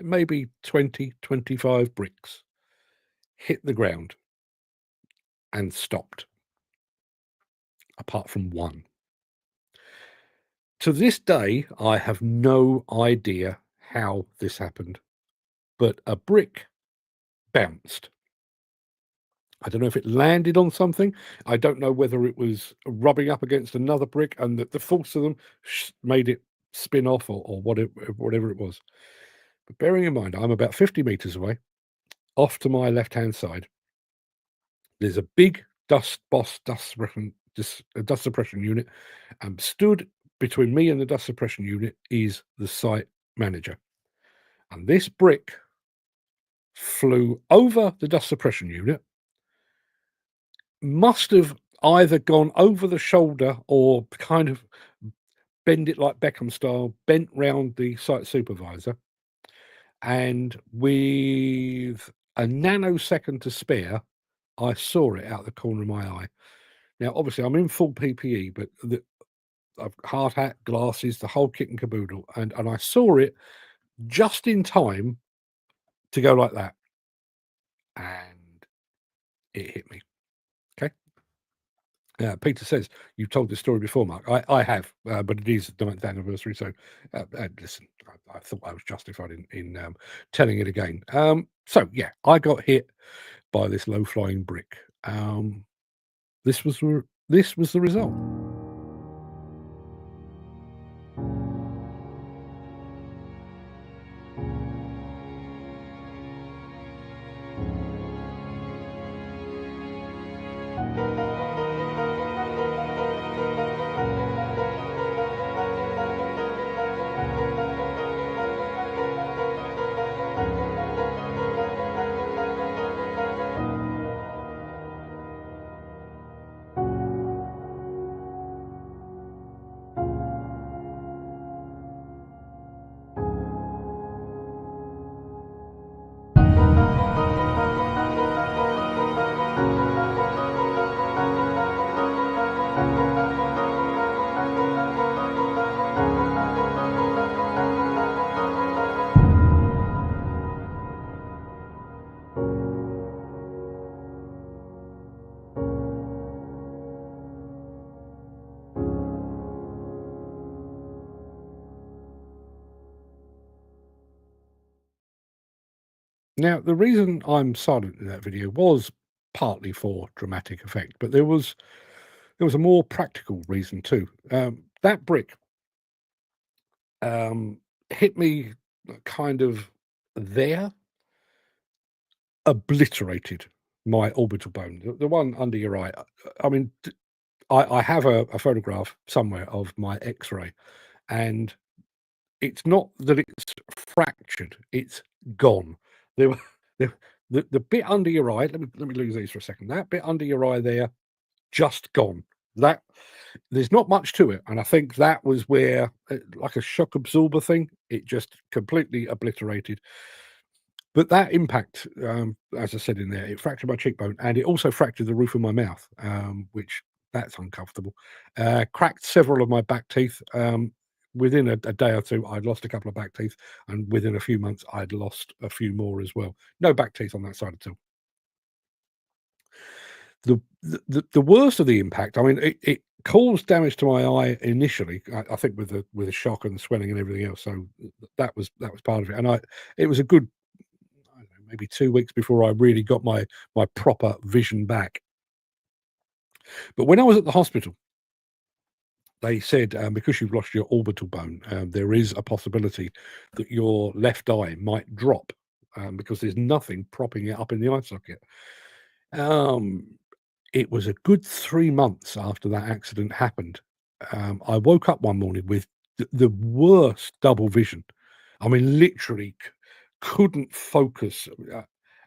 Maybe 20, 25 bricks hit the ground and stopped, apart from one. To this day, I have no idea how this happened, but a brick bounced. I don't know if it landed on something. I don't know whether it was rubbing up against another brick and the force of them made it spin off or whatever it was. But bearing in mind, I'm about 50 meters away. Off to my left-hand side, there's a big dust suppression unit, and stood between me and the dust suppression unit is the site manager. And this brick flew over the dust suppression unit, must have either gone over the shoulder or kind of bend it like Beckham style, bent round the site supervisor, and with a nanosecond to spare, I saw it out the corner of my eye. Now, obviously, I'm in full PPE, but I've hard hat, glasses, the whole kit and caboodle, and I saw it just in time to go like that, and it hit me. Okay. Peter says, you've told this story before, Mark. I have, but it is the 9th anniversary, so listen, I thought I was justified in telling it again. So, yeah, I got hit by this low-flying brick. This was the result. Now, the reason I'm silent in that video was partly for dramatic effect, but there was a more practical reason too. That brick hit me kind of there, obliterated my orbital bone, the one under your eye. I mean, I have a photograph somewhere of my X-ray, and it's not that it's fractured; it's gone. The bit under your eye. Let me lose these for a second. That bit under your eye there, just gone. That there's not much to it, and I think that was where, like a shock absorber thing, it just completely obliterated. But that impact, as I said in there, it fractured my cheekbone, and it also fractured the roof of my mouth, which that's uncomfortable. Cracked several of my back teeth. Within a day or two, I'd lost a couple of back teeth, and within a few months, I'd lost a few more as well. No back teeth on that side at all. The worst of the impact, I mean, it caused damage to my eye initially. I think with the shock and the swelling and everything else. So that was part of it, and it was a good, I don't know, maybe 2 weeks before I really got my proper vision back. But when I was at the hospital, they said because you've lost your orbital bone, there is a possibility that your left eye might drop because there's nothing propping it up in the eye socket. It was a good 3 months after that accident happened. I woke up one morning with the worst double vision. I mean, literally couldn't focus.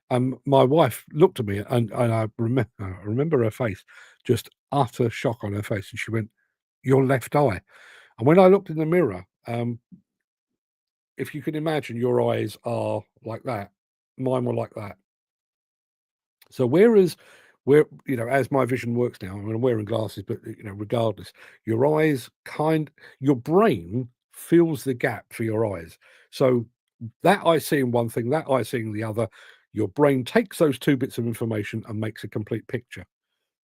My wife looked at me, and I remember her face, just utter shock on her face, and she went, "Your left eye." And when I looked in the mirror, if you can imagine, your eyes are like that. Mine were like that. So whereas, as my vision works now, I mean, I'm wearing glasses, but regardless, your brain fills the gap for your eyes. So that eye seeing one thing, that eye seeing the other, your brain takes those two bits of information and makes a complete picture.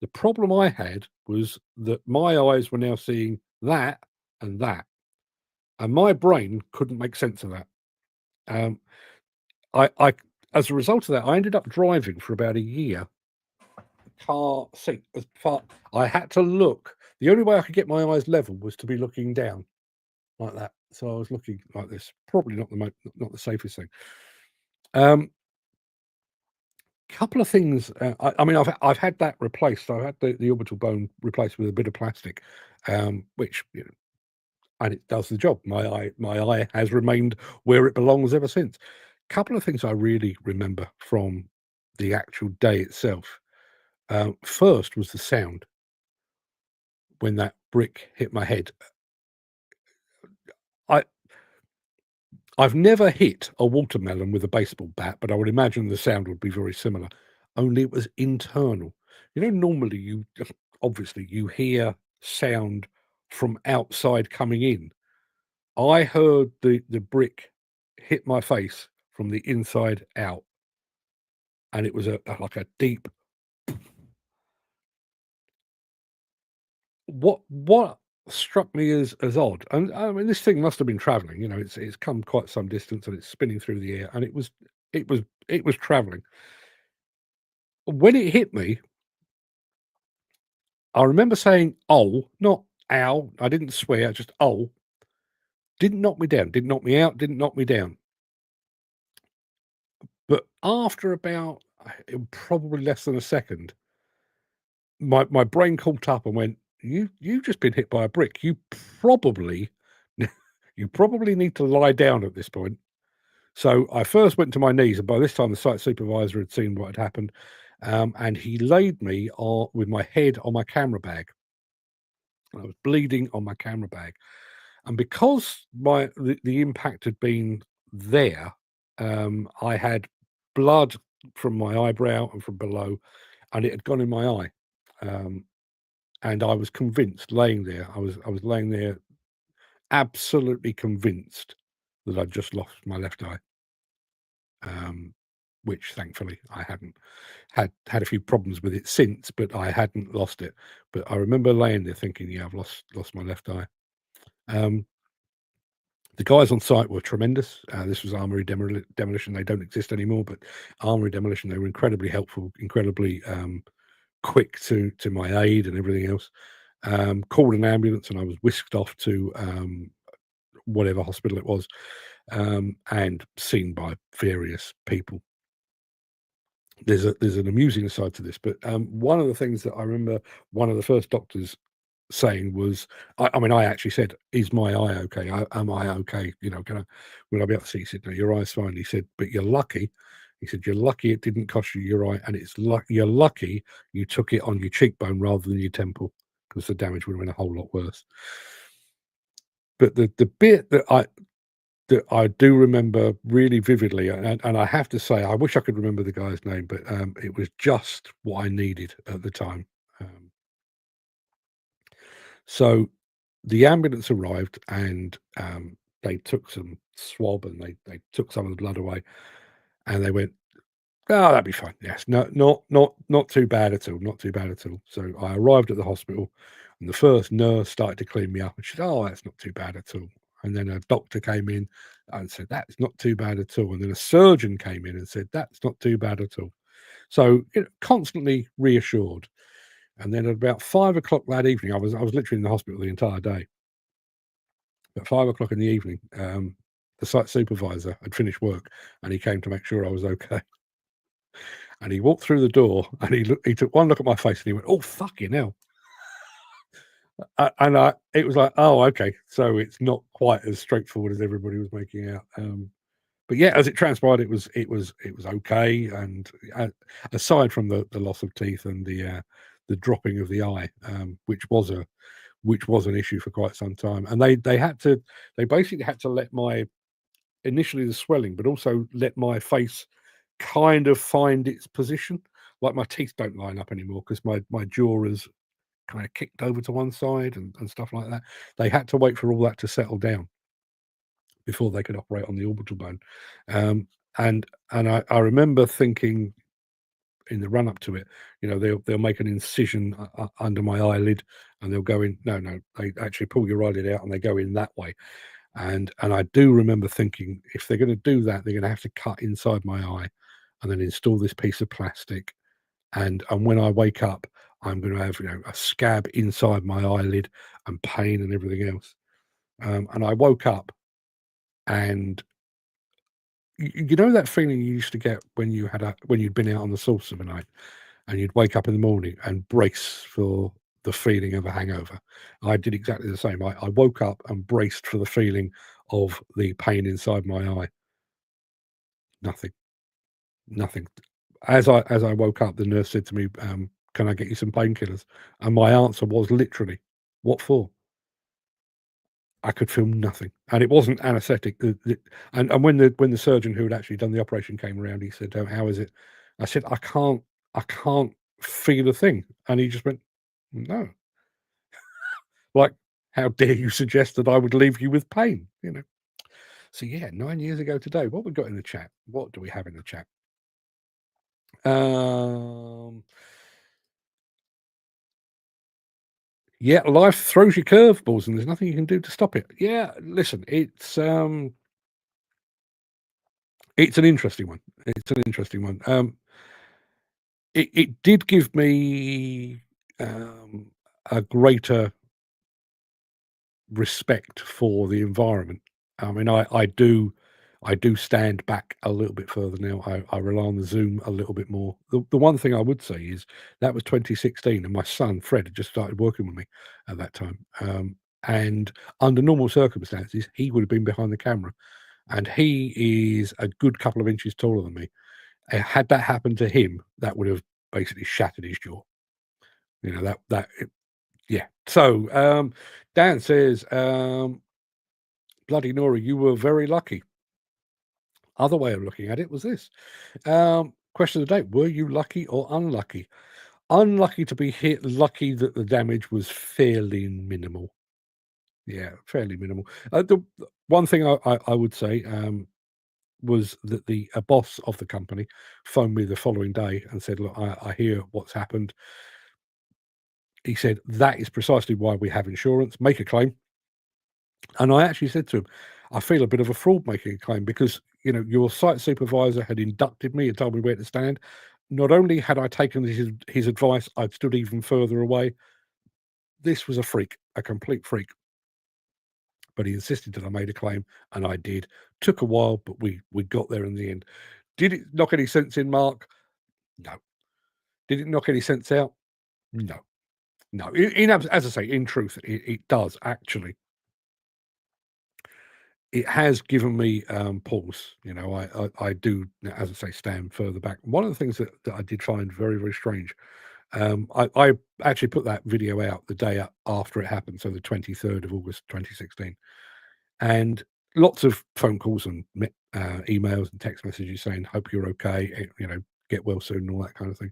The problem I had was that my eyes were now seeing that and that, and my brain couldn't make sense of that. I as a result of that, I ended up driving for about a year. Car seat as far I had to look. The only way I could get my eyes level was to be looking down like that. So I was looking like this. Probably not the safest thing. Couple of things. I mean, I've had that replaced. I had the orbital bone replaced with a bit of plastic, which and it does the job. My eye has remained where it belongs ever since. Couple of things I really remember from the actual day itself. First was the sound when that brick hit my head. I've never hit a watermelon with a baseball bat, but I would imagine the sound would be very similar. Only it was internal. Normally obviously you hear sound from outside coming in. I heard the brick hit my face from the inside out, and it was like a deep. What struck me as odd, and I mean, this thing must have been traveling. It's come quite some distance, and it's spinning through the air, and it was traveling. When it hit me, I remember saying, "Oh," not "ow." I didn't swear, just "Oh." Didn't knock me down, didn't knock me out, didn't knock me down. But after about probably less than a second, my brain caught up and went, "You've just been hit by a brick. You probably need to lie down at this point." So I first went to my knees, and by this time the site supervisor had seen what had happened, and he laid me with my head on my camera bag. I was bleeding on my camera bag, and because the impact had been there, I had blood from my eyebrow and from below, and it had gone in my eye. And I was convinced, laying there. I was laying there, absolutely convinced that I'd just lost my left eye. Which thankfully I hadn't. Had a few problems with it since, but I hadn't lost it. But I remember laying there thinking, "Yeah, I've lost my left eye." The guys on site were tremendous. This was Armory Demolition. They don't exist anymore, but Armory Demolition, they were incredibly helpful, incredibly quick to my aid and everything else. Called an ambulance, and I was whisked off to whatever hospital it was, and seen by various people. There's an amusing side to this, but one of the things that I remember one of the first doctors saying was, I mean, I actually said, "Is my eye okay? Am I okay? Will I be able to see?" He said, "No, your eye's fine." He said, "But you're lucky." He said, "You're lucky it didn't cost you your eye, and you're lucky you took it on your cheekbone rather than your temple, because the damage would have been a whole lot worse." But the bit that I do remember really vividly, and I have to say, I wish I could remember the guy's name, but it was just what I needed at the time. So the ambulance arrived, and they took some swab, and they took some of the blood away, and they went, "Oh, that'd be fine. Yes, no, not too bad at all. Not too bad at all." So I arrived at the hospital, and the first nurse started to clean me up, and she said, "Oh, that's not too bad at all." And then a doctor came in and said, "That's not too bad at all." And then a surgeon came in and said, "That's not too bad at all." So constantly reassured. And then at about 5 o'clock that evening, I was literally in the hospital the entire day. At 5 o'clock in the evening, the site supervisor had finished work, and he came to make sure I was okay. And he walked through the door, and he took one look at my face, and he went, "Oh, fucking hell." It was like, oh, okay, so it's not quite as straightforward as everybody was making out. But yeah, as it transpired, it was okay. And aside from the loss of teeth and the dropping of the eye, which was an issue for quite some time, and they basically had to let initially the swelling, but also let my face kind of find its position. Like my teeth don't line up anymore because my jaw is kind of kicked over to one side and stuff like that. They had to wait for all that to settle down before they could operate on the orbital bone. And I remember thinking in the run up to it, they'll make an incision under my eyelid, and they'll go in. No, they actually pull your eyelid out and they go in that way. And I do remember thinking, if they're going to do that, they're going to have to cut inside my eye and then install this piece of plastic. And when I wake up, I'm going to have a scab inside my eyelid and pain and everything else. And I woke up, and you know that feeling you used to get when you'd been out on the sauce of a night, and you'd wake up in the morning and brace for the feeling of a hangover. I did exactly the same. I woke up and braced for the feeling of the pain inside my eye. Nothing. As I woke up, the nurse said to me, "Can I get you some painkillers?" And my answer was literally, "What for?" I could feel nothing, and it wasn't anaesthetic. And when the surgeon who had actually done the operation came around, he said, "How is it?" I said, "I can't feel a thing," and he just went, "No." Like, how dare you suggest that I would leave you with pain? So yeah, 9 years ago today. What we got in the chat? What do we have in the chat? Yeah, life throws you curveballs, and there's nothing you can do to stop it. Yeah, listen, it's an interesting one. It did give me a greater respect for the environment. I mean, I do stand back a little bit further now. I rely on the Zoom a little bit more. The one thing I would say is that was 2016, and my son Fred had just started working with me at that time. And under normal circumstances, he would have been behind the camera, and he is a good couple of inches taller than me. Had that happened to him, that would have basically shattered his jaw. Yeah. So Dan says, bloody Nora, you were very lucky. Other way of looking at it was this. Question of the day: were you lucky or unlucky? Unlucky to be hit, lucky that the damage was fairly minimal. Yeah, fairly minimal. The one thing I would say was that a boss of the company phoned me the following day and said, "Look, I hear what's happened." He said, "That is precisely why we have insurance. Make a claim." And I actually said to him, "I feel a bit of a fraud making a claim because, your site supervisor had inducted me and told me where to stand. Not only had I taken his advice, I'd stood even further away. This was a freak, a complete freak." But he insisted that I made a claim, and I did. Took a while, but we got there in the end. Did it knock any sense in, Mark? No. Did it knock any sense out? No. As I say, in truth, it does actually. It has given me pause. I do, as I say, stand further back. One of the things that I did find very, very strange, I actually put that video out the day after it happened, so the 23rd of August 2016, and lots of phone calls and emails and text messages saying, "Hope you're okay, get well soon," and all that kind of thing.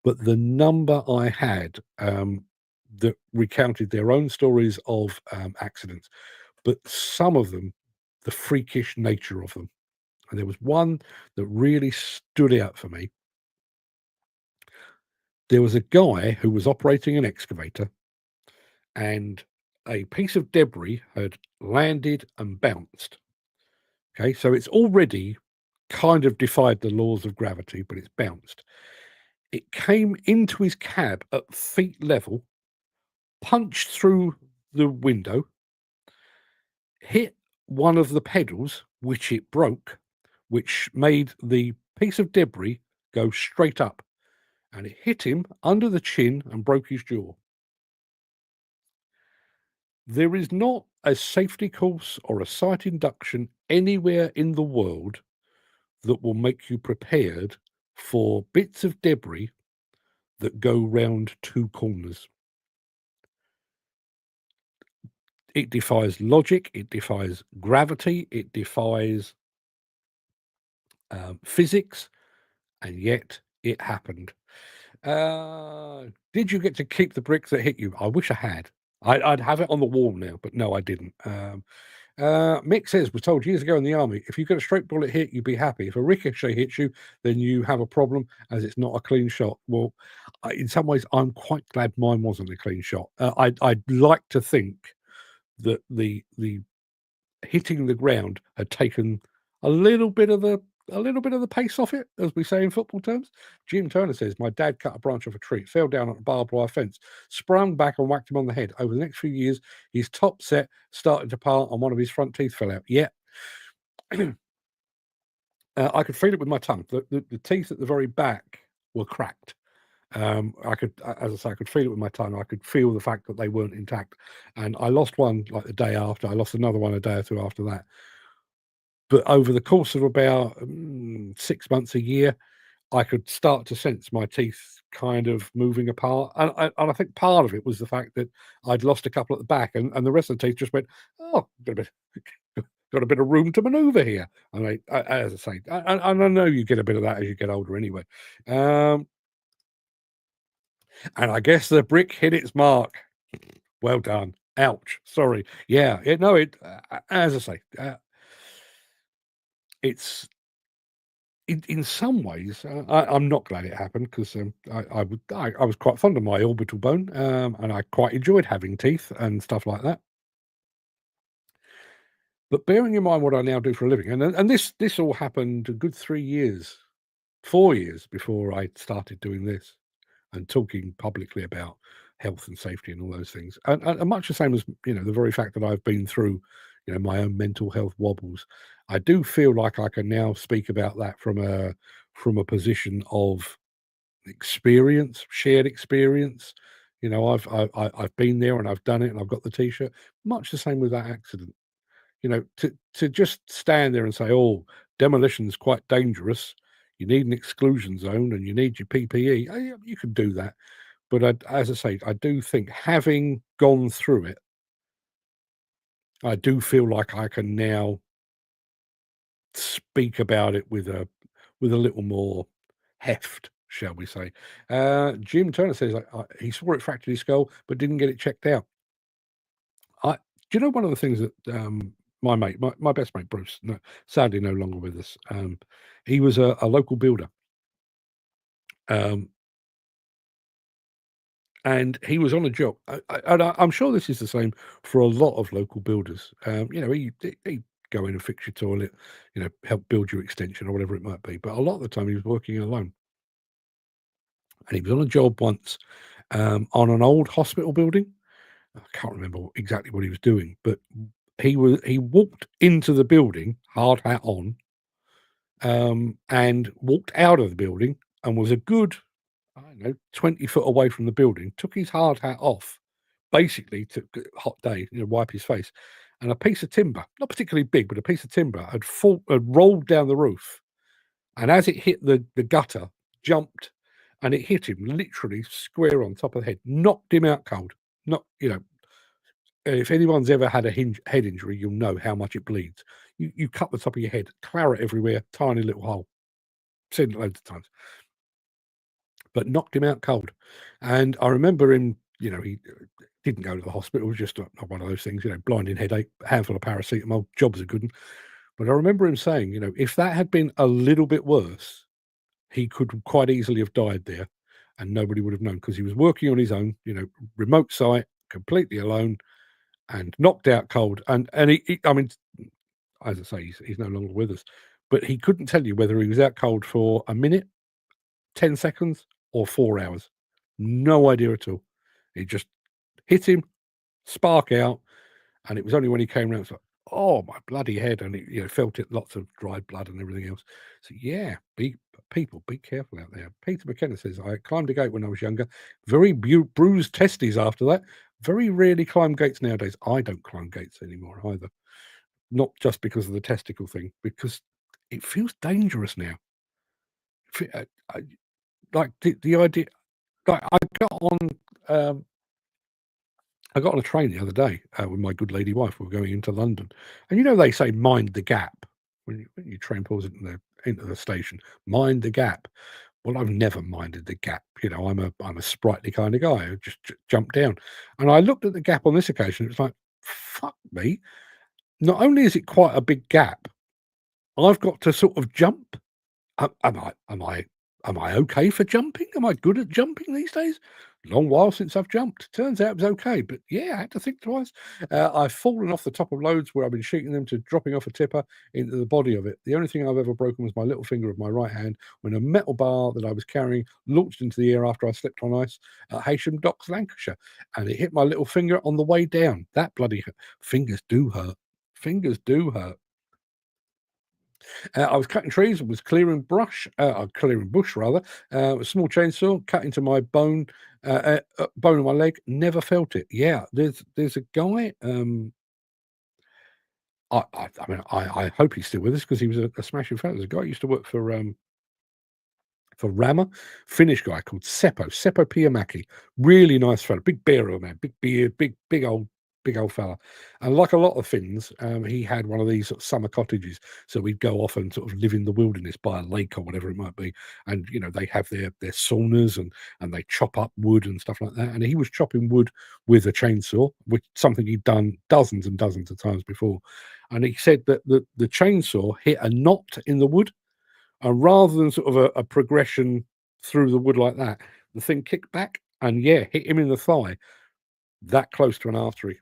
But the number I had that recounted their own stories of accidents, but some of them, the freakish nature of them. And there was one that really stood out for me. There was a guy who was operating an excavator, and a piece of debris had landed and bounced. Okay, so it's already kind of defied the laws of gravity, but it's bounced. It came into his cab at feet level, punched through the window, hit one of the pedals, which it broke, which made the piece of debris go straight up, and it hit him under the chin and broke his jaw. There is not a safety course or a site induction anywhere in the world that will make you prepared for bits of debris that go round two corners. It defies logic, it defies gravity, it defies physics, and yet it happened. Did you get to keep the brick that hit you? I wish I had. I'd have it on the wall now, but no, I didn't. Mick says, was told years ago in the army, if you get a straight bullet hit, you'd be happy. If a ricochet hits you, then you have a problem as it's not a clean shot. Well, in some ways, I'm quite glad mine wasn't a clean shot. I'd like to think that the hitting the ground had taken a little bit of the pace off it, as we say in football terms. Jim Turner says, my dad cut a branch off a tree, fell down on a barbed wire fence, sprung back and whacked him on the head. Over the next few years, his top set started to part and one of his front teeth fell out. Yeah. I could feel it with my tongue. The teeth at the very back were cracked. I could, as I say, I could feel it with my tongue. I could feel the fact that they weren't intact. And I lost one like the day after. I lost another one a day or two after that. But over the course of about 6 months, a year, I could start to sense my teeth kind of moving apart. And I think part of it was the fact that I'd lost a couple at the back, and the rest of the teeth just went, oh, got a bit of room to maneuver here. And as I say, and I know you get a bit of that as you get older anyway. And I guess the brick hit its mark. Well done. Ouch. Sorry. Yeah. As I say, it's in some ways. I'm not glad it happened because I was quite fond of my orbital bone, and I quite enjoyed having teeth and stuff like that. But bearing in mind what I now do for a living, and this all happened a good 3 years, 4 years before I started doing this and talking publicly about health and safety and all those things, and much the same as the very fact that I've been through my own mental health wobbles. I do feel like I can now speak about that from a position of experience, shared experience. I've been there and I've done it and I've got the t-shirt. Much the same with that accident. To just stand there and say, oh, demolition's quite dangerous, you need an exclusion zone and you need your PPE. You can do that. But as I say, I do think having gone through it, I do feel like I can now speak about it with a little more heft, shall we say. Jim Turner says he saw it fractured his skull, but didn't get it checked out. Do you know one of the things that my best mate Bruce, sadly no longer with us, he was a local builder. And he was on a job, and I'm sure this is the same for a lot of local builders. He'd go in and fix your toilet, help build your extension or whatever it might be. But a lot of the time he was working alone. And he was on a job once on an old hospital building. I can't remember exactly what he was doing, but he walked into the building, hard hat on, and walked out of the building and was a good 20 foot away from the building, took his hard hat off, basically took a hot day, wipe his face, and a piece of timber, not particularly big, but a piece of timber had rolled down the roof. And as it hit the gutter, jumped, and it hit him literally square on top of the head, knocked him out cold. If anyone's ever had a head injury, you'll know how much it bleeds. You cut the top of your head, claret everywhere, tiny little hole. Seen it loads of times. But knocked him out cold. And I remember him, he didn't go to the hospital. It was just not one of those things, blinding headache, handful of paracetamol, job's a good one. But I remember him saying, if that had been a little bit worse, he could quite easily have died there and nobody would have known because he was working on his own, remote site, completely alone and knocked out cold. And he I mean, as I say, he's no longer with us, but he couldn't tell you whether he was out cold for a minute, 10 seconds or 4 hours. No idea at all. It just hit him, spark out, and it was only when he came around, it's like, oh my bloody head, and it, felt it, lots of dried blood and everything else. So yeah, people, be careful out there. Peter McKenna says, I climbed a gate when I was younger, very bruised testes after that. Very rarely climb gates nowadays. I don't climb gates anymore either. Not just because of the testicle thing, because it feels dangerous now. Like the idea, like I got on a train the other day with my good lady wife. We were going into London, and they say mind the gap when you train pulls into the station. Mind the gap. Well, I've never minded the gap. I'm a sprightly kind of guy. I just jump down, and I looked at the gap on this occasion. It was like, fuck me. Not only is it quite a big gap, I've got to sort of jump. Am I okay for jumping? Am I good at jumping these days? Long while since I've jumped. Turns out it was okay, but yeah, I had to think twice. I've fallen off the top of loads where I've been shooting them to dropping off a tipper into the body of it. The only thing I've ever broken was my little finger of my right hand when a metal bar that I was carrying launched into the air after I slipped on ice at Heysham Docks, Lancashire, and it hit my little finger on the way down. That bloody fingers do hurt. Fingers do hurt. I was cutting trees, was clearing bush rather. A small chainsaw cut into my bone in my leg. Never felt it. Yeah, there's a guy. I hope he's still with us because he was a smashing fellow. There's a guy who used to work for Rammer, Finnish guy called Seppo Piamaki. Really nice fellow, big bear man, big beard, big old fella. And like a lot of Finns, he had one of these sort of summer cottages. So we'd go off and sort of live in the wilderness by a lake or whatever it might be. And they have their saunas and they chop up wood and stuff like that. And he was chopping wood with a chainsaw, which something he'd done dozens and dozens of times before. And he said that the chainsaw hit a knot in the wood. And rather than sort of a progression through the wood like that, the thing kicked back and hit him in the thigh, that close to an artery.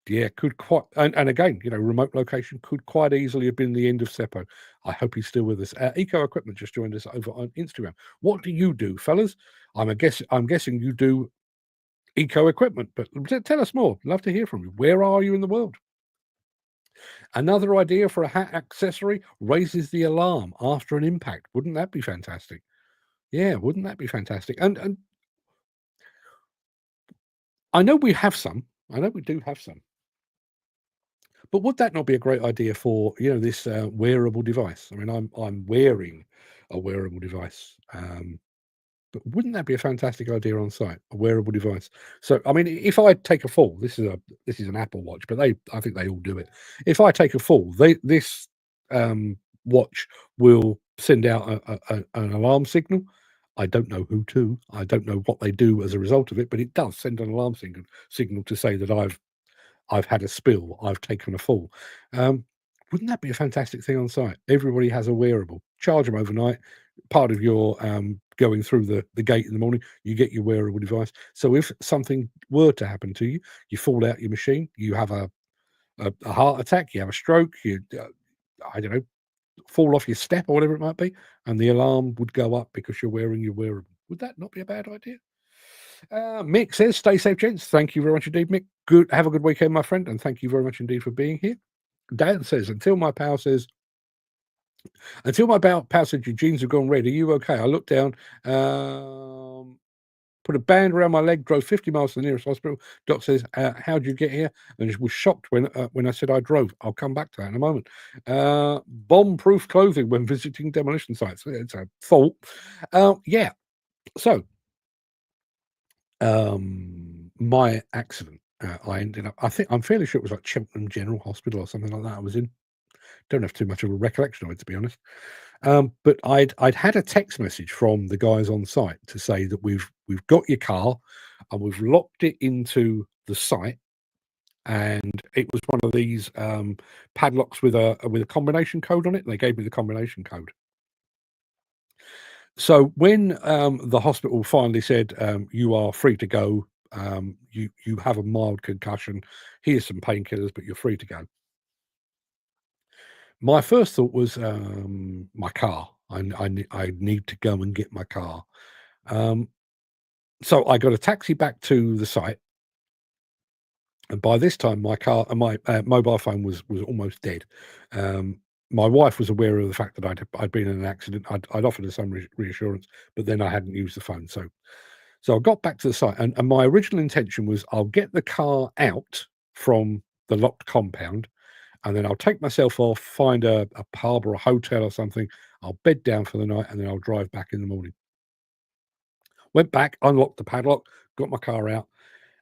Yeah, could quite, and again, remote location could quite easily have been the end of Seppo. I hope he's still with us. Eco Equipment just joined us over on Instagram. What do you do, fellas? I'm guessing you do Eco Equipment, but tell us more. Love to hear from you. Where are you in the world? Another idea for a hat accessory: raises the alarm after an impact. Wouldn't that be fantastic? Yeah, wouldn't that be fantastic? And I know we have some. I know we do have some. But would that not be a great idea for this wearable device? I mean, I'm wearing a wearable device, but wouldn't that be a fantastic idea on site? A wearable device. So, I mean, if I take a fall, this is an Apple Watch, but I think they all do it. If I take a fall, this watch will send out an alarm signal. I don't know who to. I don't know what they do as a result of it, but it does send an alarm signal to say that I've had a spill, I've taken a fall. Wouldn't that be a fantastic thing on site? Everybody has a wearable. Charge them overnight. Part of your going through the gate in the morning, you get your wearable device. So if something were to happen to you, you fall out your machine, you have a heart attack, you have a stroke, you I don't know, fall off your step or whatever it might be, and the alarm would go up because you're wearing your wearable. Would that not be a bad idea? Mick says, stay safe, gents. Thank you very much indeed, Mick. Have a good weekend, my friend, and thank you very much indeed for being here. Dan says, until my pal said your jeans have gone red, are you okay? I looked down, put a band around my leg, drove 50 miles to the nearest hospital. Doc says, how'd you get here? And was shocked when I said I drove. I'll come back to that in a moment. Bomb-proof clothing when visiting demolition sites. It's a fault. Yeah. So, my accident, I ended up, I'm fairly sure it was like Cheltenham General Hospital or something like that I was in. Don't have too much of a recollection of it, to be honest. But I'd had a text message from the guys on site to say that we've got your car and we've locked it into the site, and it was one of these padlocks with a combination code on it. And they gave me the combination code. So when the hospital finally said you are free to go, you have a mild concussion, here's some painkillers, but you're free to go. My first thought was my car. I need to go and get my car. So I got a taxi back to the site, and by this time my mobile phone was almost dead. My wife was aware of the fact that I'd been in an accident. I'd offered her some reassurance, but then I hadn't used the phone. So I got back to the site, and my original intention was I'll get the car out from the locked compound, and then I'll take myself off, find a pub or a hotel or something. I'll bed down for the night, and then I'll drive back in the morning. Went back, unlocked the padlock, got my car out,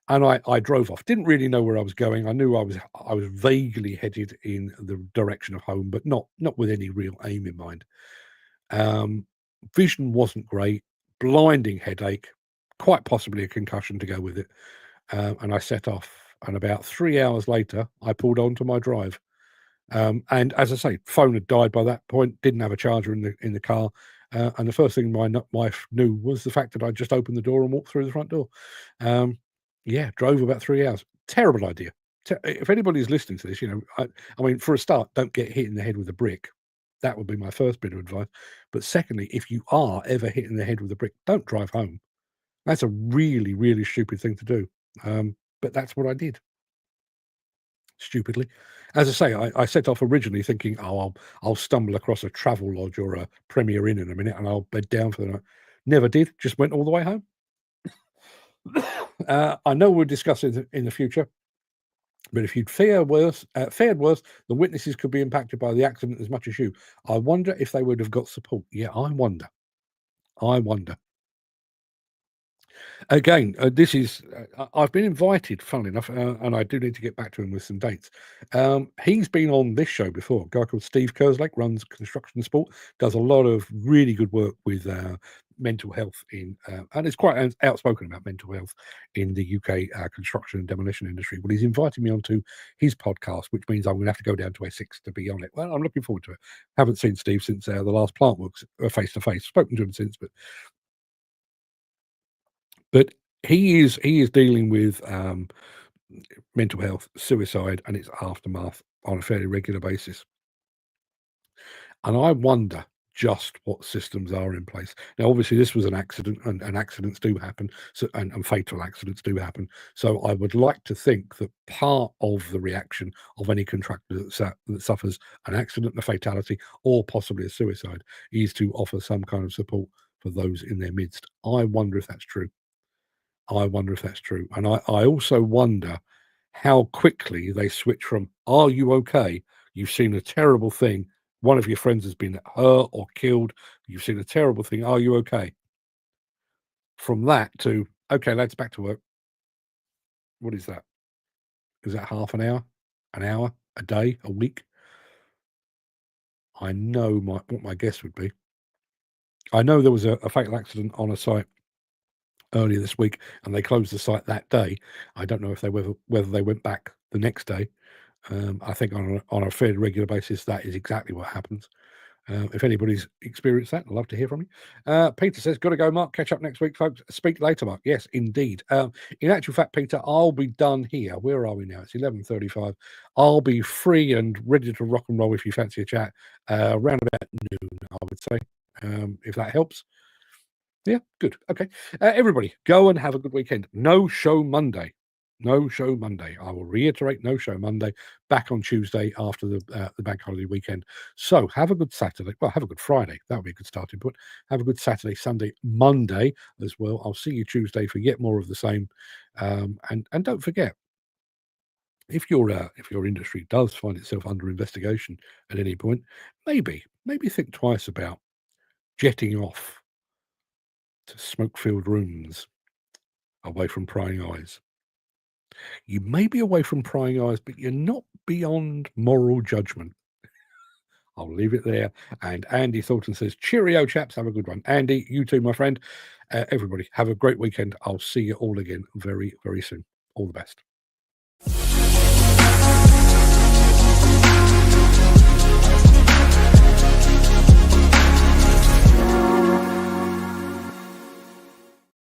and I drove off. Didn't really know where I was going. I knew I was vaguely headed in the direction of home, but not with any real aim in mind. Vision wasn't great, blinding headache, quite possibly a concussion to go with it. And I set off, and about 3 hours later, I pulled onto my drive. And as I say, phone had died by that point, didn't have a charger in the car. And the first thing my wife knew was the fact that I just opened the door and walked through the front door. Yeah, drove about 3 hours. Terrible idea. If anybody's listening to this, I mean, for a start, don't get hit in the head with a brick. That would be my first bit of advice. But secondly, if you are ever hit in the head with a brick, don't drive home. That's a really, really stupid thing to do. But that's what I did. Stupidly. As I say, I set off originally thinking, I'll stumble across a travel lodge or a Premier Inn in a minute and I'll bed down for the night. Never did. Just went all the way home. I know we'll discuss it in the future, but if you'd fared worse, the witnesses could be impacted by the accident as much as you. I wonder if they would have got support. Yeah, I wonder. Again, this is I've been invited, funnily enough, and I do need to get back to him with some dates. He's been on this show before. A guy called Steve Kerslake runs Construction Sport, does a lot of really good work with mental health and is quite outspoken about mental health in the UK construction and demolition industry. Well, he's invited me onto his podcast, which means I'm going to have to go down to Essex to be on it. Well, I'm looking forward to it. Haven't seen Steve since the last plant works face to face. Spoken to him since, but he is dealing with mental health, suicide, and its aftermath on a fairly regular basis. And I wonder just what systems are in place. Now, obviously, this was an accident, and accidents do happen, and fatal accidents do happen. So I would like to think that part of the reaction of any contractor that suffers an accident, a fatality, or possibly a suicide is to offer some kind of support for those in their midst. I wonder if that's true. And I also wonder how quickly they switch from, are you okay? You've seen a terrible thing. One of your friends has been hurt or killed. You've seen a terrible thing. Are you okay? From that to, okay, lads, back to work. What is that? Is that half an hour, a day, a week? I know what my guess would be. I know there was a fatal accident on a site earlier this week, and they closed the site that day. I don't know if whether they went back the next day. I think on a fairly regular basis, that is exactly what happens. If anybody's experienced that, I'd love to hear from you. Peter says, got to go, Mark. Catch up next week, folks. Speak later, Mark. Yes, indeed. In actual fact, Peter, I'll be done here. Where are we now? It's 11:35. I'll be free and ready to rock and roll if you fancy a chat around about noon, I would say, if that helps. Yeah, good. Okay. Everybody, go and have a good weekend. No show Monday. I will reiterate, no show Monday. Back on Tuesday after the bank holiday weekend. So have a good Saturday. Well, have a good Friday. That would be a good starting point. Have a good Saturday, Sunday, Monday as well. I'll see you Tuesday for yet more of the same. And don't forget, if your industry does find itself under investigation at any point, maybe think twice about jetting off to smoke-filled rooms away from prying eyes. You may be away from prying eyes, but you're not beyond moral judgment. I'll leave it there. And Andy Thornton says, cheerio, chaps. Have a good one. Andy, you too, my friend. Everybody, have a great weekend. I'll see you all again very, very soon. All the best.